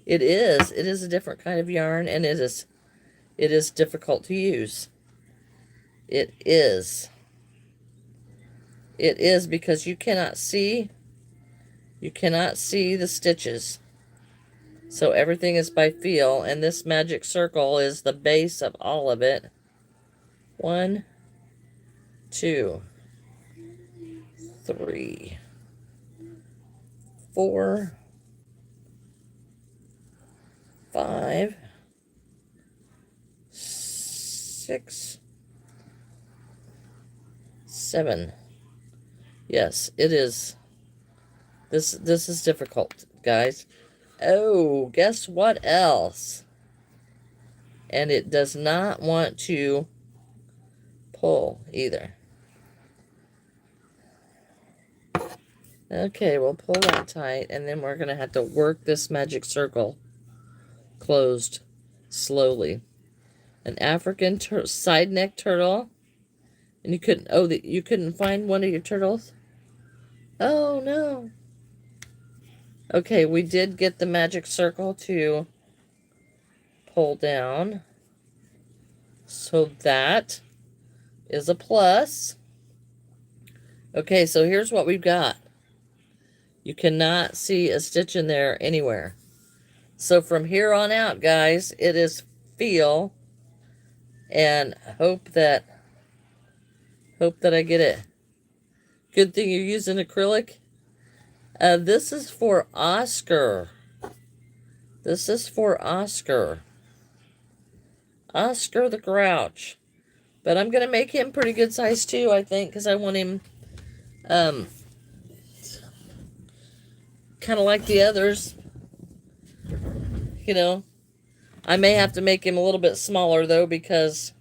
It is a different kind of yarn, and it is difficult to use. It is because you cannot see the stitches. So everything is by feel, and this magic circle is the base of all of it. 1, 2, 3, 4, 5, 6, 7. Yes, it is. This is difficult, guys. Oh, guess what else? And it does not want to pull either. Okay, we'll pull that tight, and then we're going to have to work this magic circle closed slowly. An African side neck turtle. And you couldn't find one of your turtles? Oh, no. Okay, we did get the magic circle to pull down. So that is a plus. Okay, so here's what we've got. You cannot see a stitch in there anywhere. So from here on out, guys, it is feel and hope that I get it. Good thing you're using acrylic. This is for Oscar. This is for Oscar. Oscar the Grouch. But I'm going to make him pretty good size too, I think, because I want him kind of like the others. You know, I may have to make him a little bit smaller, though, because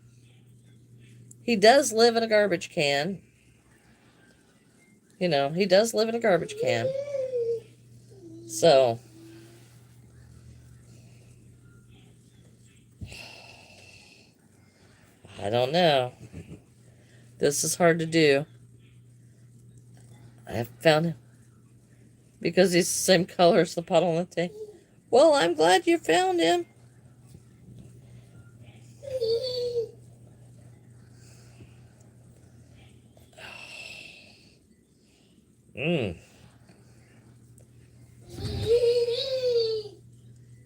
he does live in a garbage can. You know, he does live in a garbage can. So, I don't know. This is hard to do. I have found him because he's the same color as the pot on the tank. Well, I'm glad you found him.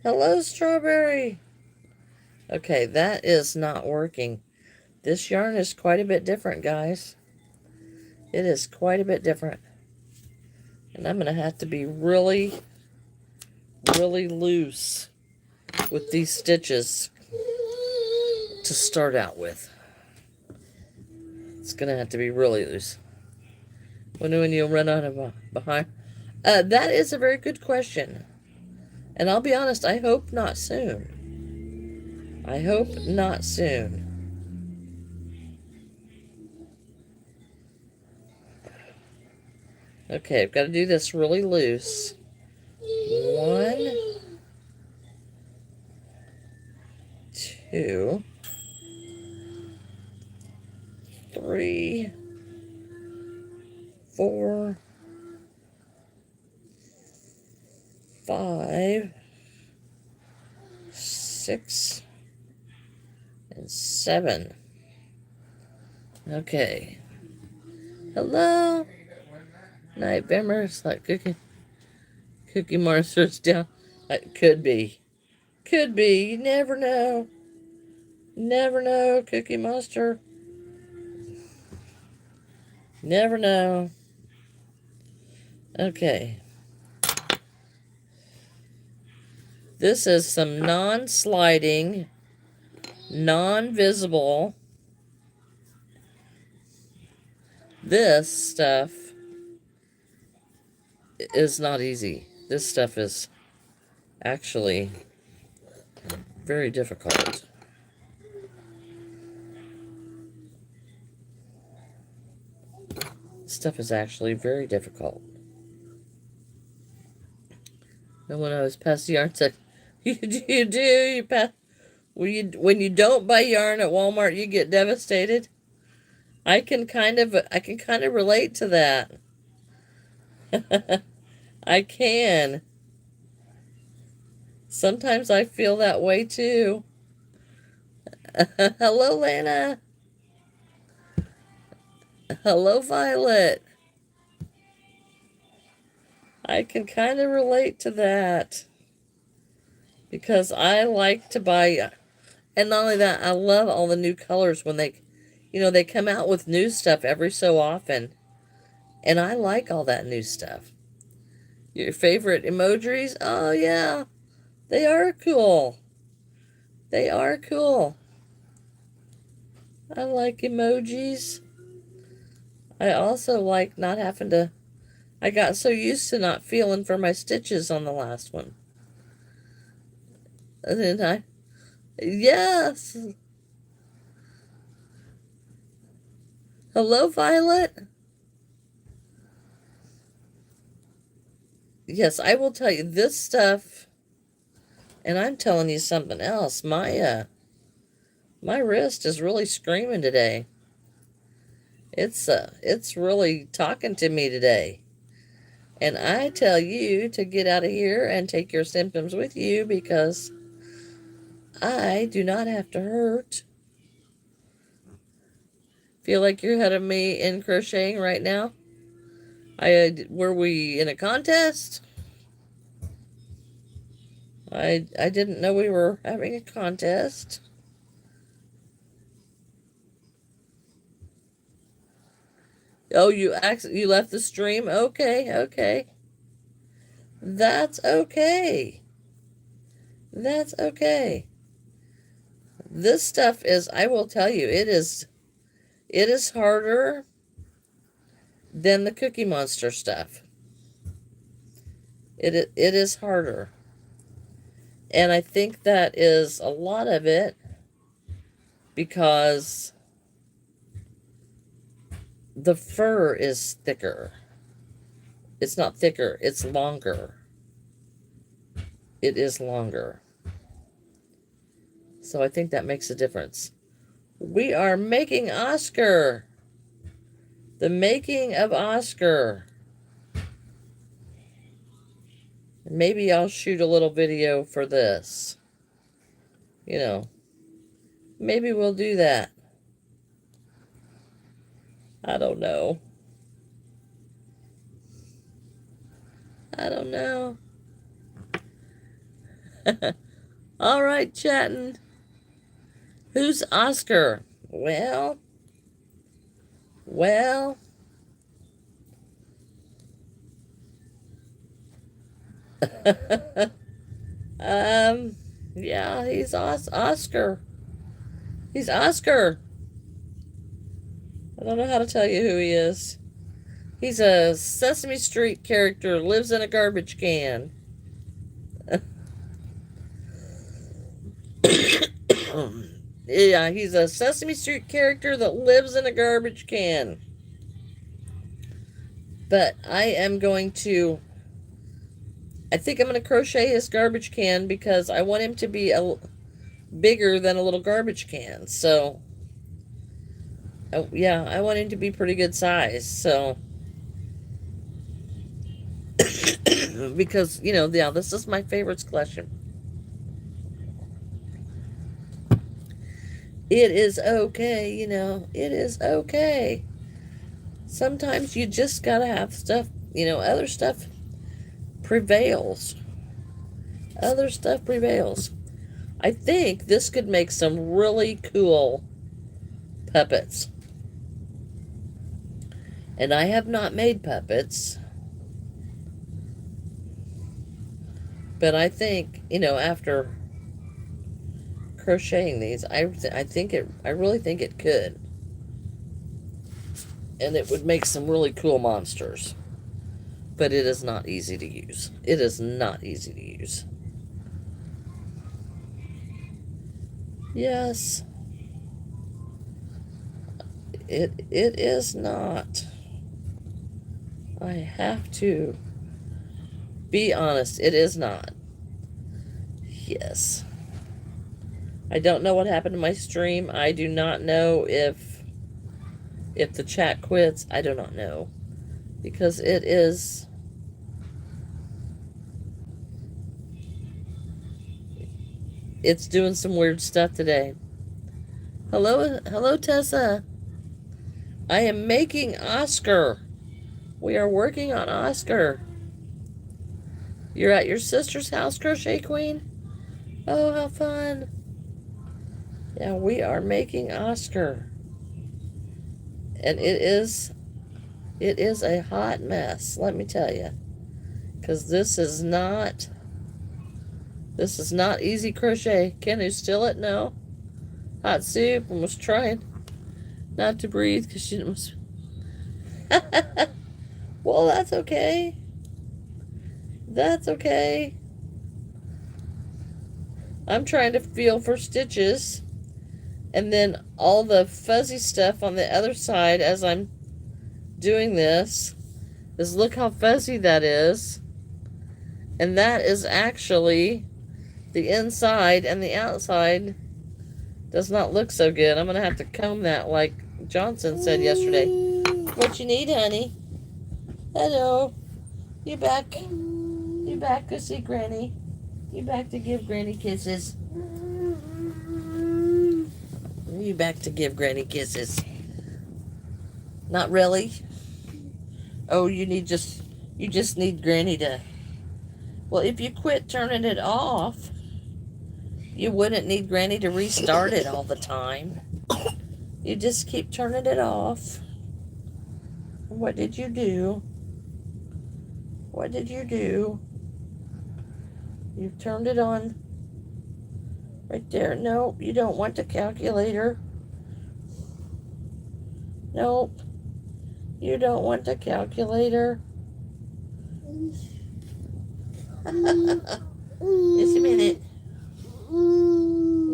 Hello, Strawberry. Okay, that is not working. This yarn is quite a bit different, guys. It is quite a bit different. And I'm going to have to be really, really loose with these stitches to start out with. It's going to have to be really loose. When you'll run out of behind? That is a very good question. And I'll be honest, I hope not soon. I hope not soon. Okay, I've got to do this really loose. 1, 2, 3, 4, 5, 6, and 7. Okay. Hello. Night Beamers, like Cookie Monster's down. Could be. Could be. You never know. Never know, Cookie Monster. Never know. Okay. This is some non-sliding, non-visible. This stuff is not easy. This stuff is actually very difficult. Stuff is actually very difficult. And when I was passing yarn, said, you pass. When you don't buy yarn at Walmart, you get devastated. I can kind of relate to that. I can. Sometimes I feel that way too. Hello, Lana. Hello, Violet. I can kind of relate to that because I like to buy, and not only that, I love all the new colors when they come out with new stuff every so often, and I like all that new stuff. Your favorite emojis? Oh yeah, they are cool. They are cool. I like emojis. I also like not having to. I got so used to not feeling for my stitches on the last one. And then yes. Hello, Violet. Yes, I will tell you this stuff, and I'm telling you something else. My wrist is really screaming today. It's really talking to me today. And I tell you to get out of here and take your symptoms with you because I do not have to hurt. Feel like you're ahead of me in crocheting right now? Were we in a contest? I didn't know we were having a contest. Oh, you left the stream? Okay, okay. That's okay. That's okay. This stuff is, I will tell you, it is harder than the Cookie Monster stuff. It is harder. And I think that is a lot of it because the fur is thicker. It's not thicker, it's longer. It is longer. So I think that makes a difference. We are making Oscar. The making of Oscar. Maybe I'll shoot a little video for this. Maybe we'll do that. I don't know. I don't know. All right, chatting. Who's Oscar? Well. Yeah, he's Oscar. He's Oscar. I don't know how to tell you who he is. He's a Sesame Street character, lives in a garbage can. Yeah, he's a Sesame Street character that lives in a garbage can. But I think I'm going to crochet his garbage can because I want him to be bigger than a little garbage can. So, yeah, I want him to be pretty good size. So, because, yeah, this is my favorites collection. It is okay, it is okay. Sometimes you just gotta have stuff, other stuff prevails. Other stuff prevails. I think this could make some really cool puppets. And I have not made puppets, but I think, after crocheting these, I really think it could. And it would make some really cool monsters. But it is not easy to use. It is not easy to use. Yes. It is not. I have to be honest, it is not. Yes. I don't know what happened to my stream. I do not know if the chat quits. I do not know. Because it's doing some weird stuff today. Hello Tessa. I am making Oscar. We are working on Oscar. You're at your sister's house, Crochet Queen? Oh, how fun. Yeah, we are making Oscar. And it is a hot mess, let me tell you. Because this is not easy crochet. Can you still it? No. Hot soup and was trying not to breathe because she was. Well, that's okay. That's okay. I'm trying to feel for stitches. And then all the fuzzy stuff on the other side as I'm doing this is, look how fuzzy that is. And that is actually the inside, and the outside does not look so good. I'm going to have to comb that like Johnson said yesterday. What you need, honey? Hello. You back? You back to see Granny? You back to give Granny kisses? You back to give Granny kisses? Not really? Oh, you just need Granny to... Well, if you quit turning it off, you wouldn't need Granny to restart it all the time. You just keep turning it off. What did you do? What did you do? You turned it on. Right there. Nope, you don't want the calculator. Nope. You don't want the calculator. Just a minute.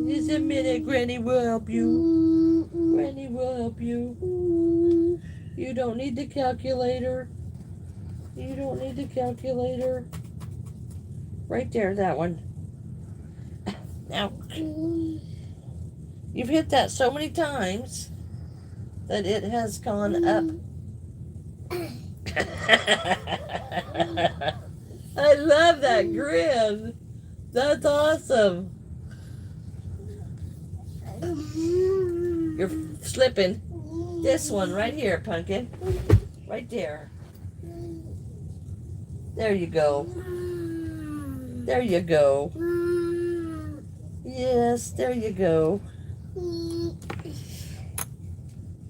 Just a minute. Granny will help you. Granny will help you. You don't need the calculator. You don't need the calculator. Right there, that one. Now, you've hit that so many times that it has gone up. I love that grin. That's awesome. You're slipping. This one right here, Pumpkin. Right there. There you go. There you go. Yes, there you go.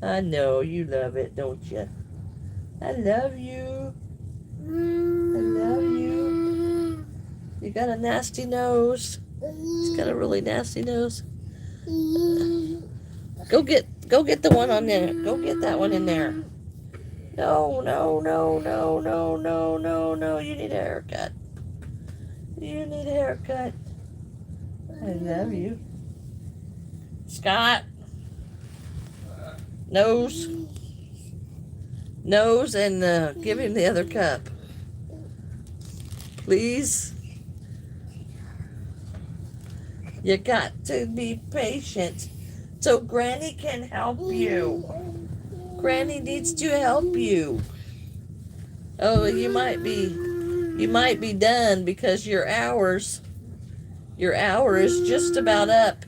I know you love it, don't you? I love you. I love you. You got a nasty nose. He's got a really nasty nose. Go get the one on there. Go get that one in there. No. You need a haircut. You need a haircut. I love you. Scott. Nose, and give him the other cup. Please. You got to be patient so Granny can help you. Granny needs to help you. Oh, you might be done because your hour is just about up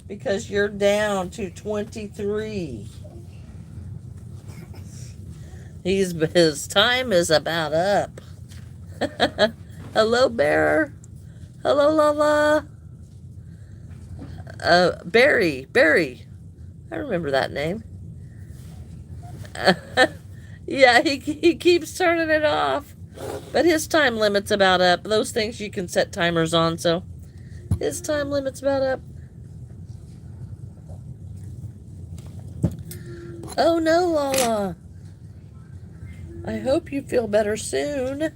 because you're down to 23. His time is about up. Hello, Bear. Hello, Lala. Barry. I remember that name. Yeah, he keeps turning it off. But his time limit's about up. Those things you can set timers on, so his time limit's about up. Oh no, Lala. I hope you feel better soon.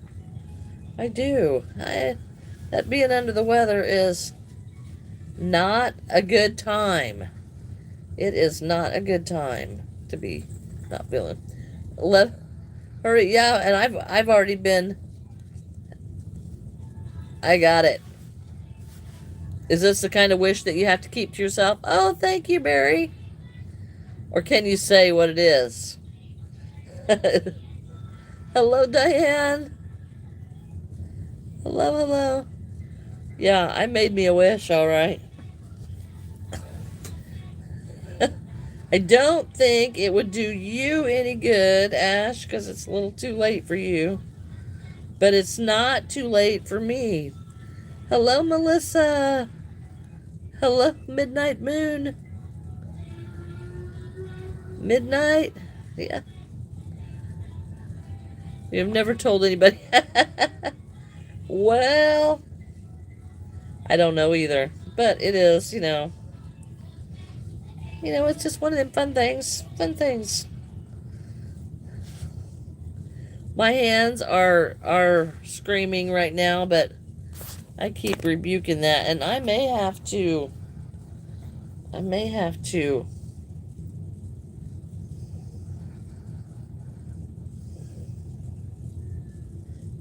I do. That being under the weather is not a good time. It is not a good time to be not feeling. Hurry, yeah, and I've already been. I got it. Is this the kind of wish that you have to keep to yourself? Oh, thank you, Barry. Or can you say what it is? Hello, Diane. Hello, hello. Yeah, I made me a wish, all right. I don't think it would do you any good, Ash, because it's a little too late for you. But it's not too late for me. Hello, Melissa. Hello, Midnight Moon. Midnight? Yeah. You've never told anybody. Well, I don't know either. But it is, it's just one of them fun things. Fun things. My hands are screaming right now, but I keep rebuking that, and I may have to.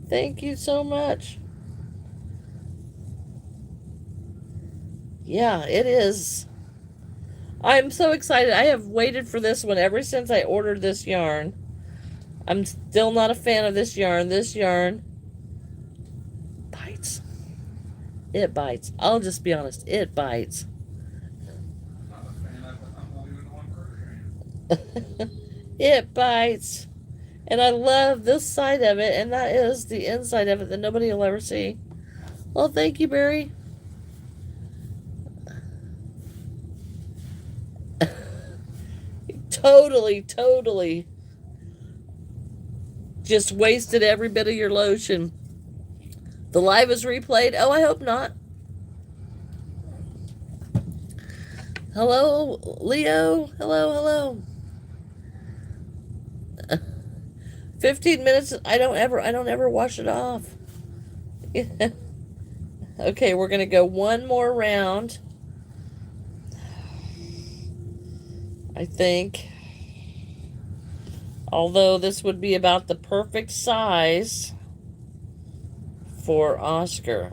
Thank you so much. Yeah, it is. I'm so excited. I have waited for this one ever since I ordered this yarn. I'm still not a fan of this yarn. This yarn bites. It bites. I'll just be honest. It bites. Not a fan of it. I'm not even on crocheting. It bites. And I love this side of it, and that is the inside of it that nobody will ever see. Well, thank you, Barry. Totally just wasted every bit of your lotion. The live is replayed. Oh, I hope not. Hello, Leo. Hello. 15 minutes. I don't ever wash it off. Okay, we're gonna go one more round, I think. Although this would be about the perfect size for Oscar.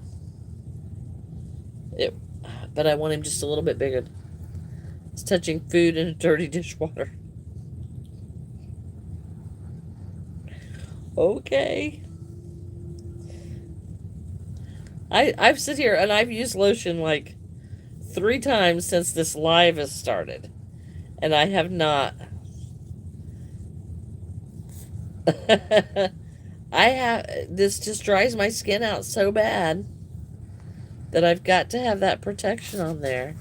But I want him just a little bit bigger. It's touching food in a dirty dishwater. Okay. I've sit here and I've used lotion like 3 times since this live has started. And I have not. This just dries my skin out so bad that I've got to have that protection on there.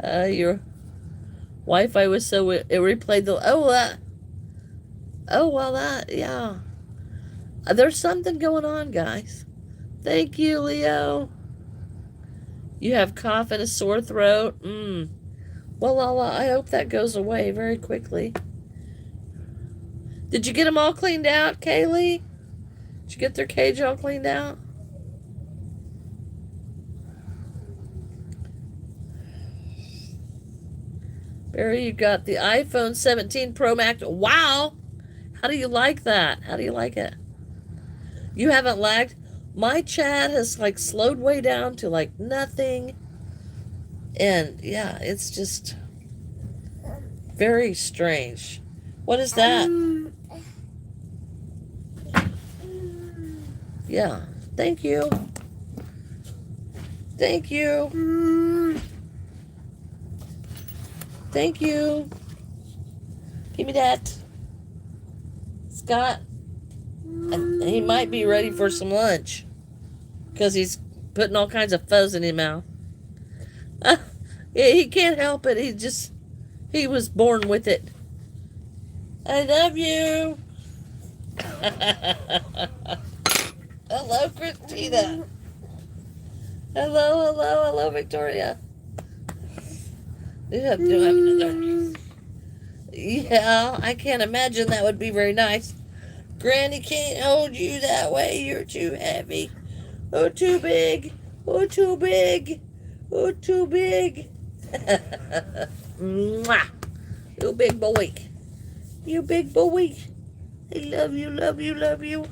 Your Wi-Fi was so it replayed the yeah. There's something going on, guys. Thank you, Leo. You have cough and a sore throat. Well, Lala, I hope that goes away very quickly. Did you get them all cleaned out, Kaylee? Did you get their cage all cleaned out? Barry, you got the iPhone 17 Pro Max. Wow! How do you like that? How do you like it? You haven't lagged? My chat has like slowed way down to like nothing. And yeah, it's just very strange. What is that? Yeah. Thank you. Thank you. Thank you. Give me that. Scott. He might be ready for some lunch. Because he's putting all kinds of fuzz in his mouth. He can't help it. He was born with it. I love you. Hello, Christina. Hello, Victoria. Do have another. Yeah, I can't imagine that would be very nice. Granny can't hold you that way. You're too heavy. Oh, too big. Oh, too big. Oh, too big. Mwah. You big boy. You big boy. I love you, love you, love you.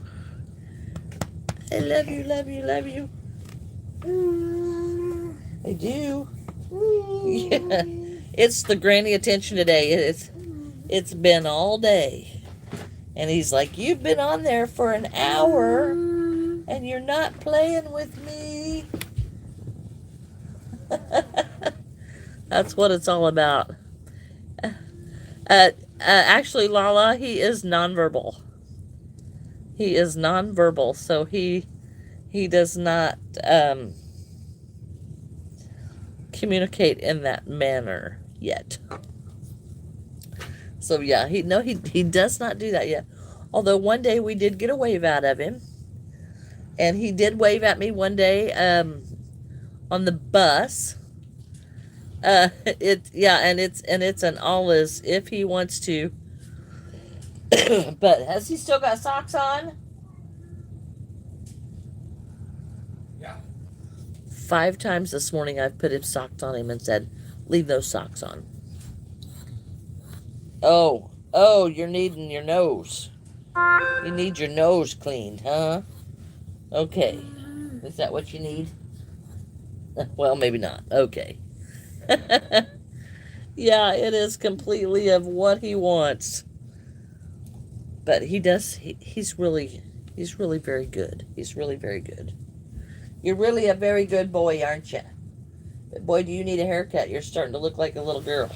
I love you, love you, love you. I do. Yeah. It's the granny attention today. It's been all day. And he's like, you've been on there for an hour and you're not playing with me. That's what it's all about. Actually, Lala, he is nonverbal. He is nonverbal, so he does not communicate in that manner yet. So yeah, he does not do that yet. Although one day we did get a wave out of him, and he did wave at me one day on the bus. It's an all is if he wants to. But has he still got socks on? Yeah. 5 times this morning I've put his socks on him and said, leave those socks on. Oh, you're needing your nose. You need your nose cleaned, huh? Okay. Is that what you need? Well, maybe not. Okay. Yeah, it is completely of what he wants. But he's really very good. He's really very good. You're really a very good boy, aren't you? But boy, do you need a haircut. You're starting to look like a little girl.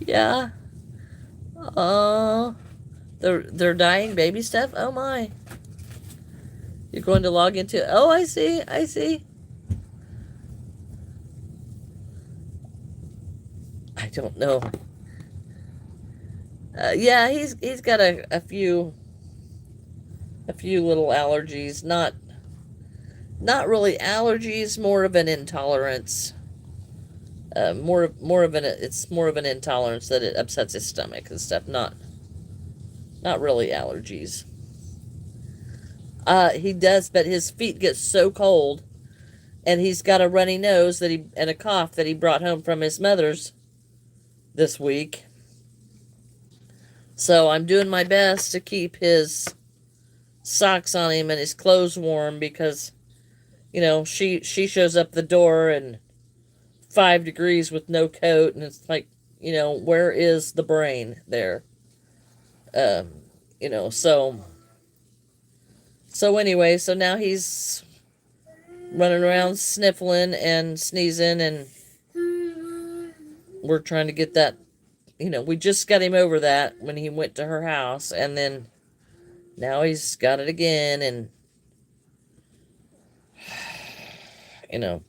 Yeah. Oh, they're dying baby stuff? Oh my. You're going to log into, oh, I see. I don't know. Yeah, he's got a few little allergies. Not really allergies, more of an intolerance. More of an it's more of an intolerance that it upsets his stomach and stuff. Not really allergies. He does, but his feet get so cold, and he's got a runny nose and a cough that he brought home from his mother's this week. So I'm doing my best to keep his socks on him and his clothes warm because, she shows up the door and 5 degrees with no coat, and it's like, where is the brain there? So anyway, so now he's running around sniffling and sneezing, and we're trying to get that, we just got him over that when he went to her house, and then now he's got it again, and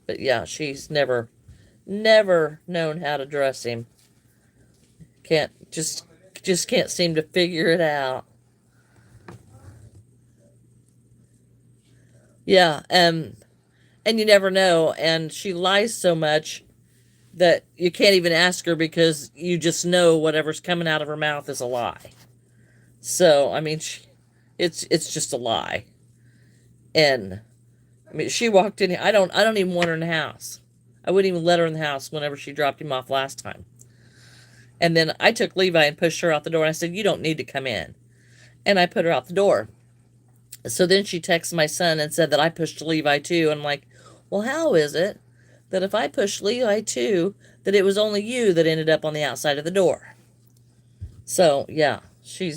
but yeah, she's never known how to dress him. Just can't seem to figure it out. Yeah, and you never know, and she lies so much that you can't even ask her because you just know whatever's coming out of her mouth is a lie. So, I mean, it's just a lie. And I mean, she walked in here. I don't even want her in the house. I wouldn't even let her in the house whenever she dropped him off last time. And then I took Levi and pushed her out the door, and I said, you don't need to come in. And I put her out the door. So then she texted my son and said that I pushed Levi too. And I'm like, well, how is it that if I pushed Levi too, that it was only you that ended up on the outside of the door? So yeah, she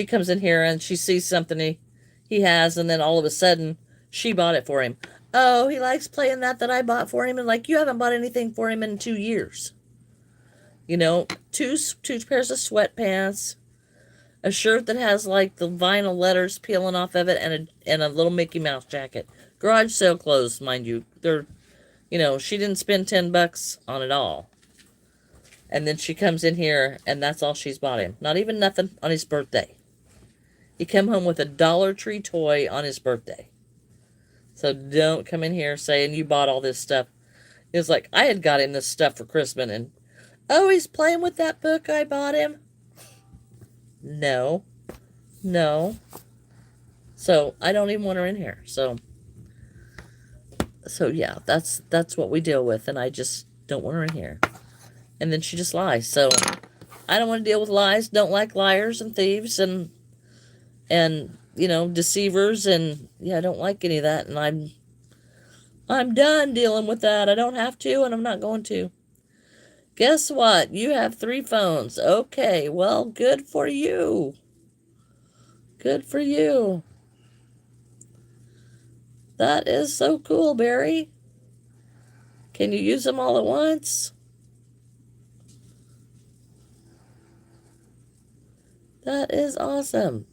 comes in here and she sees something he has, and then all of a sudden she bought it for him. Oh, he likes playing that I bought for him, and like, you haven't bought anything for him in 2 years. Two pairs of sweatpants, a shirt that has like the vinyl letters peeling off of it, and a little Mickey Mouse jacket. Garage sale clothes, mind you. They're, she didn't spend $10 on it all. And then she comes in here, and that's all she's bought him. Not even nothing on his birthday. He came home with a Dollar Tree toy on his birthday. So don't come in here saying you bought all this stuff. It was like, I had got him this stuff for Christmas, and, oh, he's playing with that book I bought him? No. No. So I don't even want her in here. So yeah, that's what we deal with, and I just don't want her in here. And then she just lies. So I don't want to deal with lies. Don't like liars and thieves and deceivers, and yeah, I don't like any of that, and I'm done dealing with that. I don't have to, and I'm not going to. Guess what? You have 3 phones. Okay, well, good for you. Good for you. That is so cool, Barry. Can you use them all at once? That is awesome.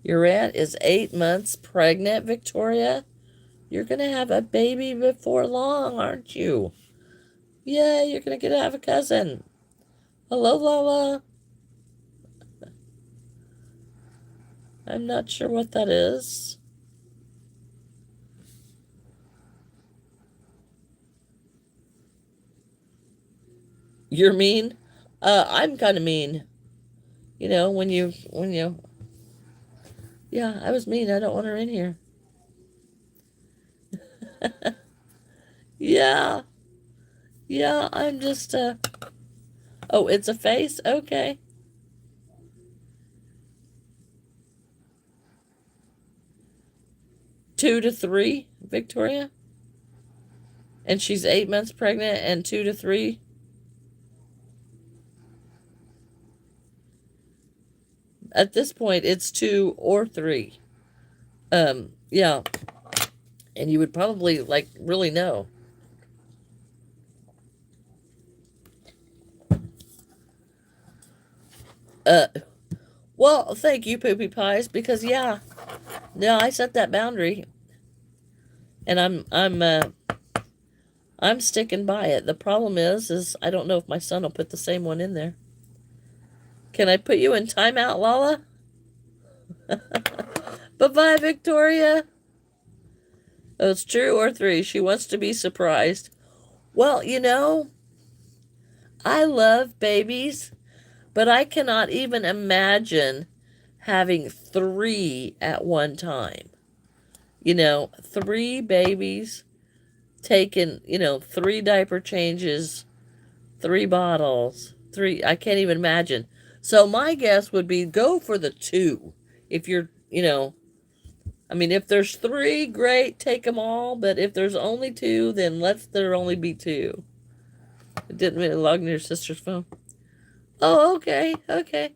Your aunt is 8 months pregnant, Victoria. You're going to have a baby before long, aren't you? Yeah, you're going to get to have a cousin. Hello, Lola. I'm not sure what that is. You're mean? I'm kind of mean. When you... Yeah, I was mean. I don't want her in here. Yeah. Yeah, I'm just, Oh, it's a face? Okay. Two to three, Victoria? And she's 8 months pregnant and 2 to 3? At this point, it's 2 or 3. Yeah. And you would probably, really know. Well, thank you, Poopy Pies, because, yeah. No, I set that boundary. And I'm sticking by it. The problem is I don't know if my son will put the same one in there. Can I put you in timeout, Lala? Bye-bye, Victoria. Oh, it's 2 or 3. She wants to be surprised. Well, I love babies, but I cannot even imagine having 3 at one time. 3 babies, taking, 3 diaper changes, 3 bottles, 3, I can't even imagine. So my guess would be go for the 2. If you're, if there's 3, great, take them all. But if there's only 2, then let there only be 2. It didn't really log into your sister's phone. Oh, okay, okay.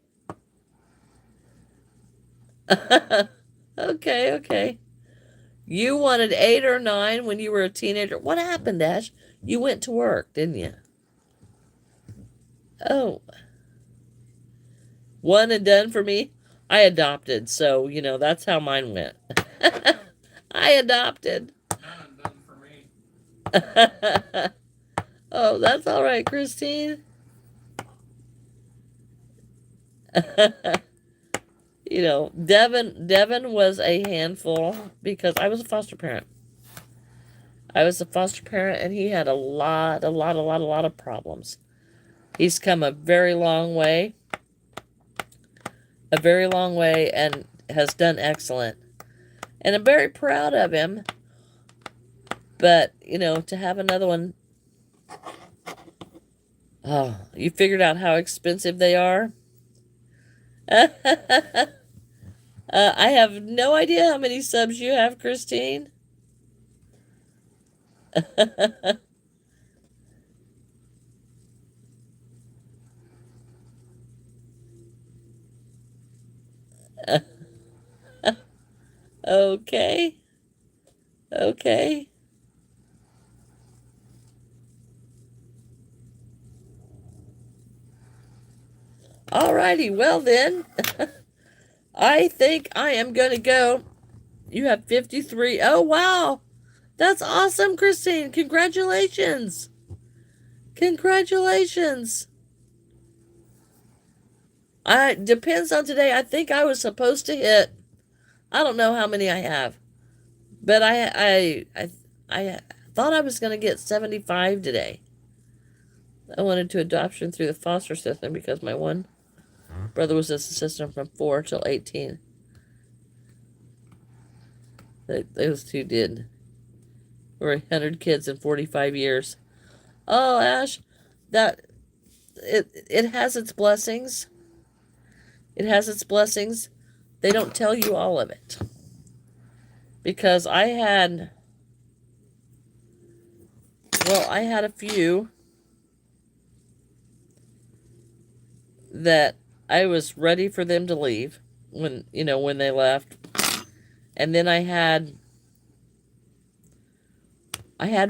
Okay, okay. You wanted 8 or 9 when you were a teenager. What happened, Ash? You went to work, didn't you? Oh. 1 and done for me? I adopted, so, that's how mine went. I adopted. None done for me. Oh, that's all right, Christine. Devin was a handful because I was a foster parent. I was a foster parent, and he had a lot of problems. He's come a very long way. And has done excellent. And I'm very proud of him. But, to have another one... Oh, you figured out how expensive they are? I have no idea how many subs you have, Christine. Okay. Okay. Alrighty, well then, I think I am going to go You have 53. Oh, wow. That's awesome, Christine. Congratulations. Congratulations. Depends on today. I think I was supposed to hit, I don't know how many I have, but I thought I was going to get 75 today. I went into adoption through the foster system because my one brother was in the system from 4 till 18. Those two did. Over 100 kids in 45 years. Oh, Ash, that it has its blessings. It has its blessings. They don't tell you all of it. Because I had a few that I was ready for them to leave when they left. And then I had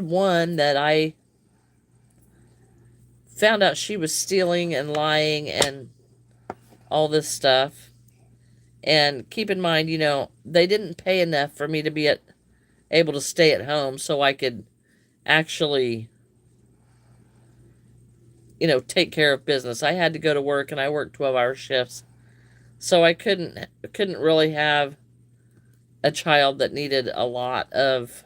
one that I found out she was stealing and lying and all this stuff. And keep in mind, they didn't pay enough for me to be able to stay at home so I could actually, take care of business. I had to go to work and I worked 12-hour shifts. So I couldn't really have a child that needed a lot of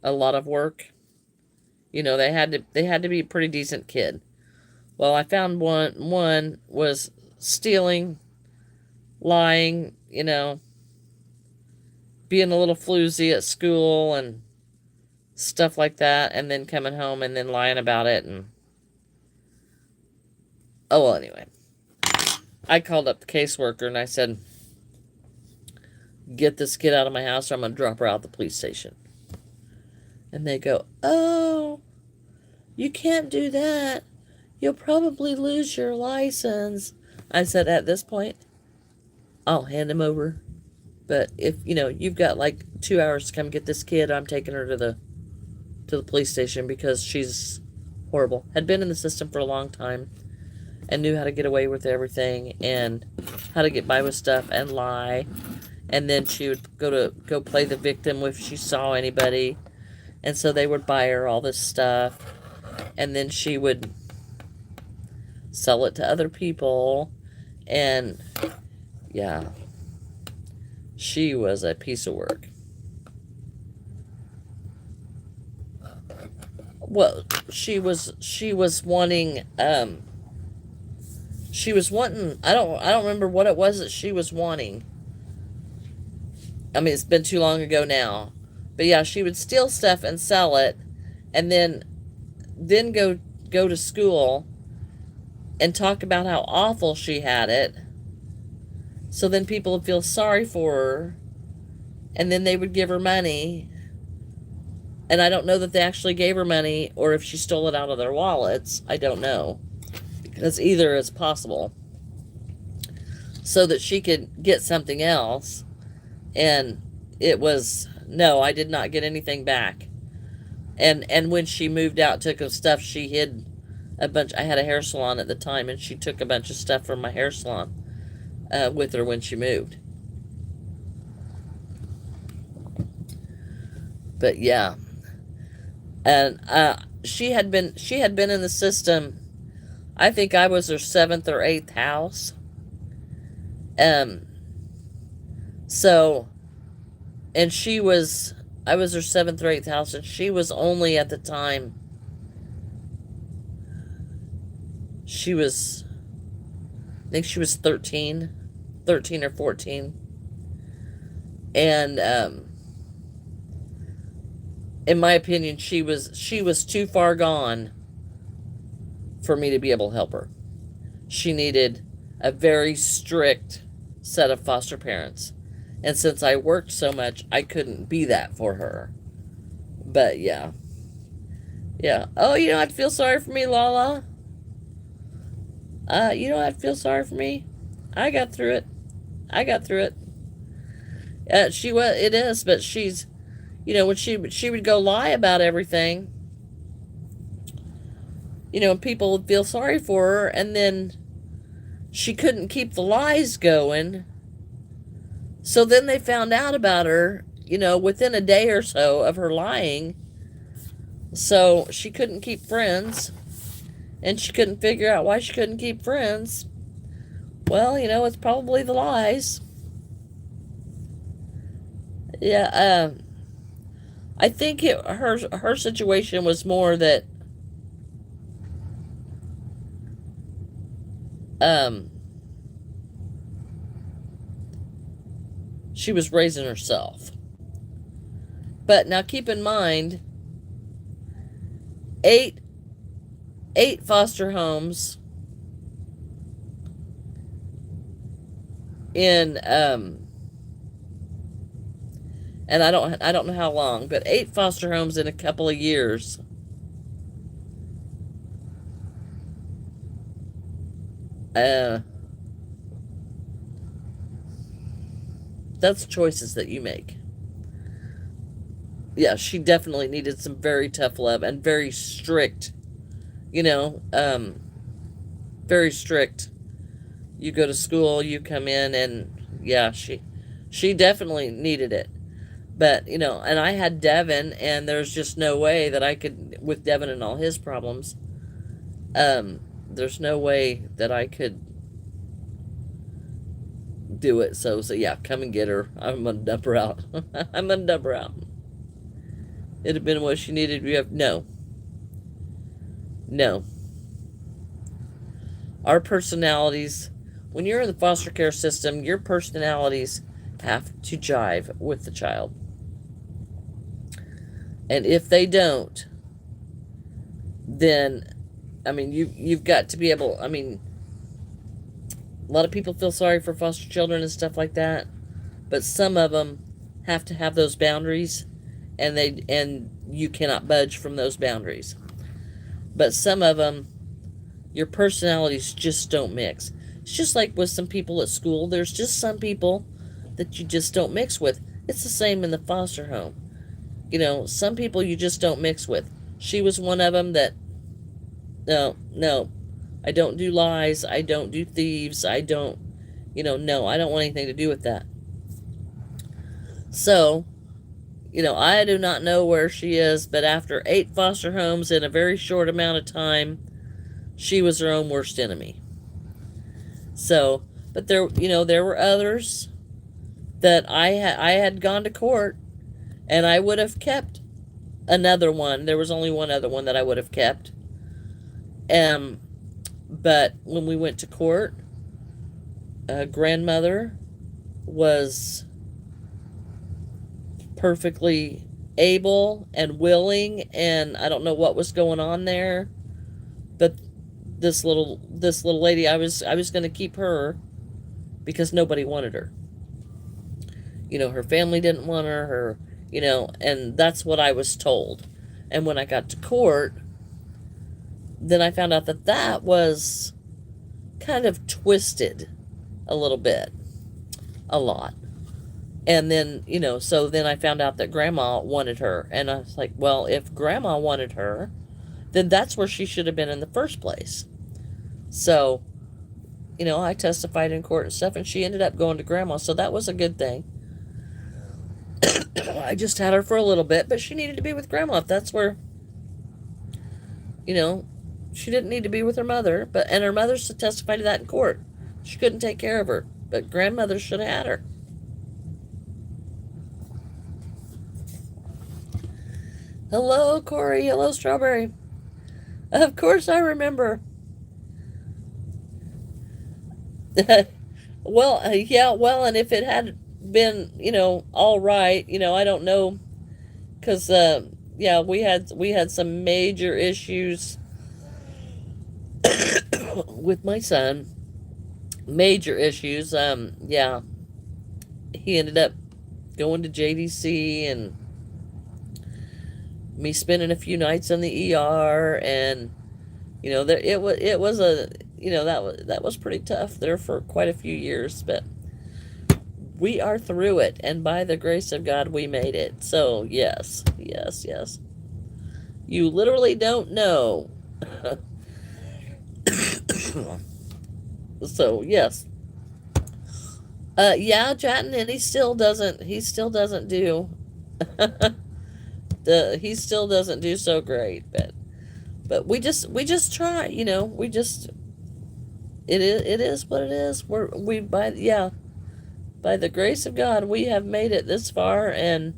work. They had to be a pretty decent kid. Well, I found one was stealing, lying, being a little floozy at school and stuff like that, and then coming home and then lying about it. And oh, well, anyway, I called up the caseworker and I said, get this kid out of my house or I'm going to drop her out at the police station. And they go, oh, you can't do that. You'll probably lose your license. I said, at this point, I'll hand him over. But if, you've got like 2 hours to come get this kid, I'm taking her to the police station because she's horrible. Had been in the system for a long time and knew how to get away with everything and how to get by with stuff and lie. And then she would go play the victim if she saw anybody. And so they would buy her all this stuff. And then she would sell it to other people. And yeah, she was a piece of work. Well, she was wanting, I don't remember what it was that she was wanting. I mean, it's been too long ago now. But yeah, she would steal stuff and sell it, and then go to school and talk about how awful she had it. So then people would feel sorry for her, and then they would give her money. And I don't know that they actually gave her money or if she stole it out of their wallets. I don't know. Because either is possible. So that she could get something else. And it was, no, I did not get anything back. And when she moved out, took of stuff, she hid a bunch. I had a hair salon at the time, and she took a bunch of stuff from my hair salon with her when she moved. But yeah. And she had been in the system. I think I was her 7th or 8th house. So, and I was her 7th or 8th house, and she was only at the time, I think she was 13 or 14. And, in my opinion, she was too far gone for me to be able to help her. She needed a very strict set of foster parents. And since I worked so much, I couldn't be that for her. But yeah. Yeah. Oh, you don't have to feel sorry for me, Lala. You don't have to feel sorry for me. I got through it. It is, but she's, when she would go lie about everything, and people would feel sorry for her, and then she couldn't keep the lies going. So then they found out about her, within a day or so of her lying. So she couldn't keep friends, and she couldn't figure out why she couldn't keep friends. Well, it's probably the lies. Yeah, I think her situation was more that um, she was raising herself. But now keep in mind, eight eight foster homes in and I don't know how long, but 8 foster homes in a couple of years. Uh, that's choices that you make. Yeah, she definitely needed some very tough love and very strict, you know, um, very strict. You go to school, you come in, and yeah, she definitely needed it. But, and I had Devin, and there's just no way that I could, with Devin and all his problems, um, there's no way that I could do it. So yeah, come and get her. I'm gonna dump her out. I'm gonna dump her out. It'd have been what she needed. We have no, no. Our personalities, when you're in the foster care system, your personalities have to jive with the child. And if they don't, then I mean you've got to be able. I mean, a lot of people feel sorry for foster children and stuff like that, but some of them have to have those boundaries, and you cannot budge from those boundaries. But some of them, your personalities just don't mix. It's just like with some people at school. There's just some people that you just don't mix with. It's the same in the foster home. Some people you just don't mix with. She was one of them that, no, no, I don't do lies. I don't do thieves. I don't, no, I don't want anything to do with that. So, I do not know where she is, but after 8 foster homes in a very short amount of time, she was her own worst enemy. So, but there were others that I had gone to court, and I would have kept another one. There was only one other one that I would have kept. But when we went to court, grandmother was perfectly able and willing, and I don't know what was going on there, but this little lady, I was going to keep her because nobody wanted her. Her family didn't want her, and that's what I was told. And when I got to court, then I found out that that was kind of twisted a little bit, a lot. And then, so then I found out that grandma wanted her. And I was like, well, if grandma wanted her, then that's where she should have been in the first place. So, I testified in court and stuff, and she ended up going to grandma. So that was a good thing. I just had her for a little bit, but she needed to be with grandma. If that's where, she didn't need to be with her mother. And her mother testified to that in court. She couldn't take care of her, but grandmother should have had her. Hello, Corey. Hello, Strawberry. Of course I remember. Well, yeah, well, and if it had been, all right, I don't know, because, yeah, we had some major issues with my son. Major issues. Yeah, he ended up going to JDC, and me spending a few nights in the ER, and it was a that was pretty tough there for quite a few years, but we are through it, and by the grace of God, we made it. So yes, yes, yes. You literally don't know. So yes. Yeah, chatting, and he still doesn't do he still doesn't do so great, but we just try, we just it is what it is. We by yeah, by the grace of God, we have made it this far, and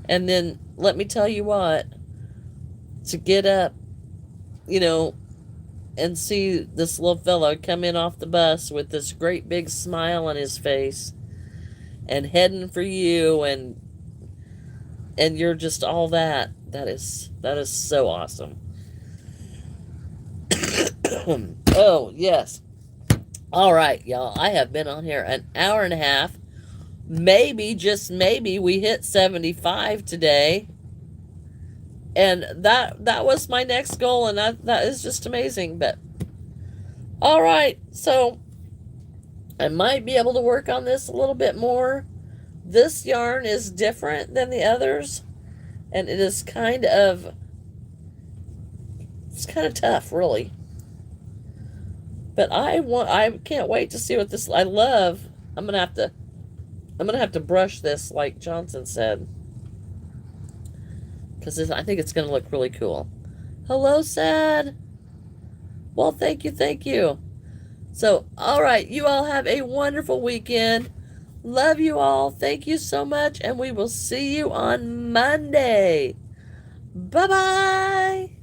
then let me tell you what, to get up, you know, and see this little fellow come in off the bus with this great big smile on his face and heading for you, and you're just all that. That is so awesome. Oh, yes. All right, y'all. I have been on here an hour and a half. Maybe, just maybe, we hit 75 today. And that was my next goal, and that is just amazing. But all right, so I might be able to work on this a little bit more. This yarn is different than the others, and it's kind of tough, really. But I can't wait to see what this. I love. I'm gonna have to I'm gonna have to brush this, like Johnson said, because I think it's gonna look really cool. Hello, Sad. Well, thank you, thank you. So, all right, you all have a wonderful weekend. Love you all. Thank you so much, and we will see you on Monday. Bye bye.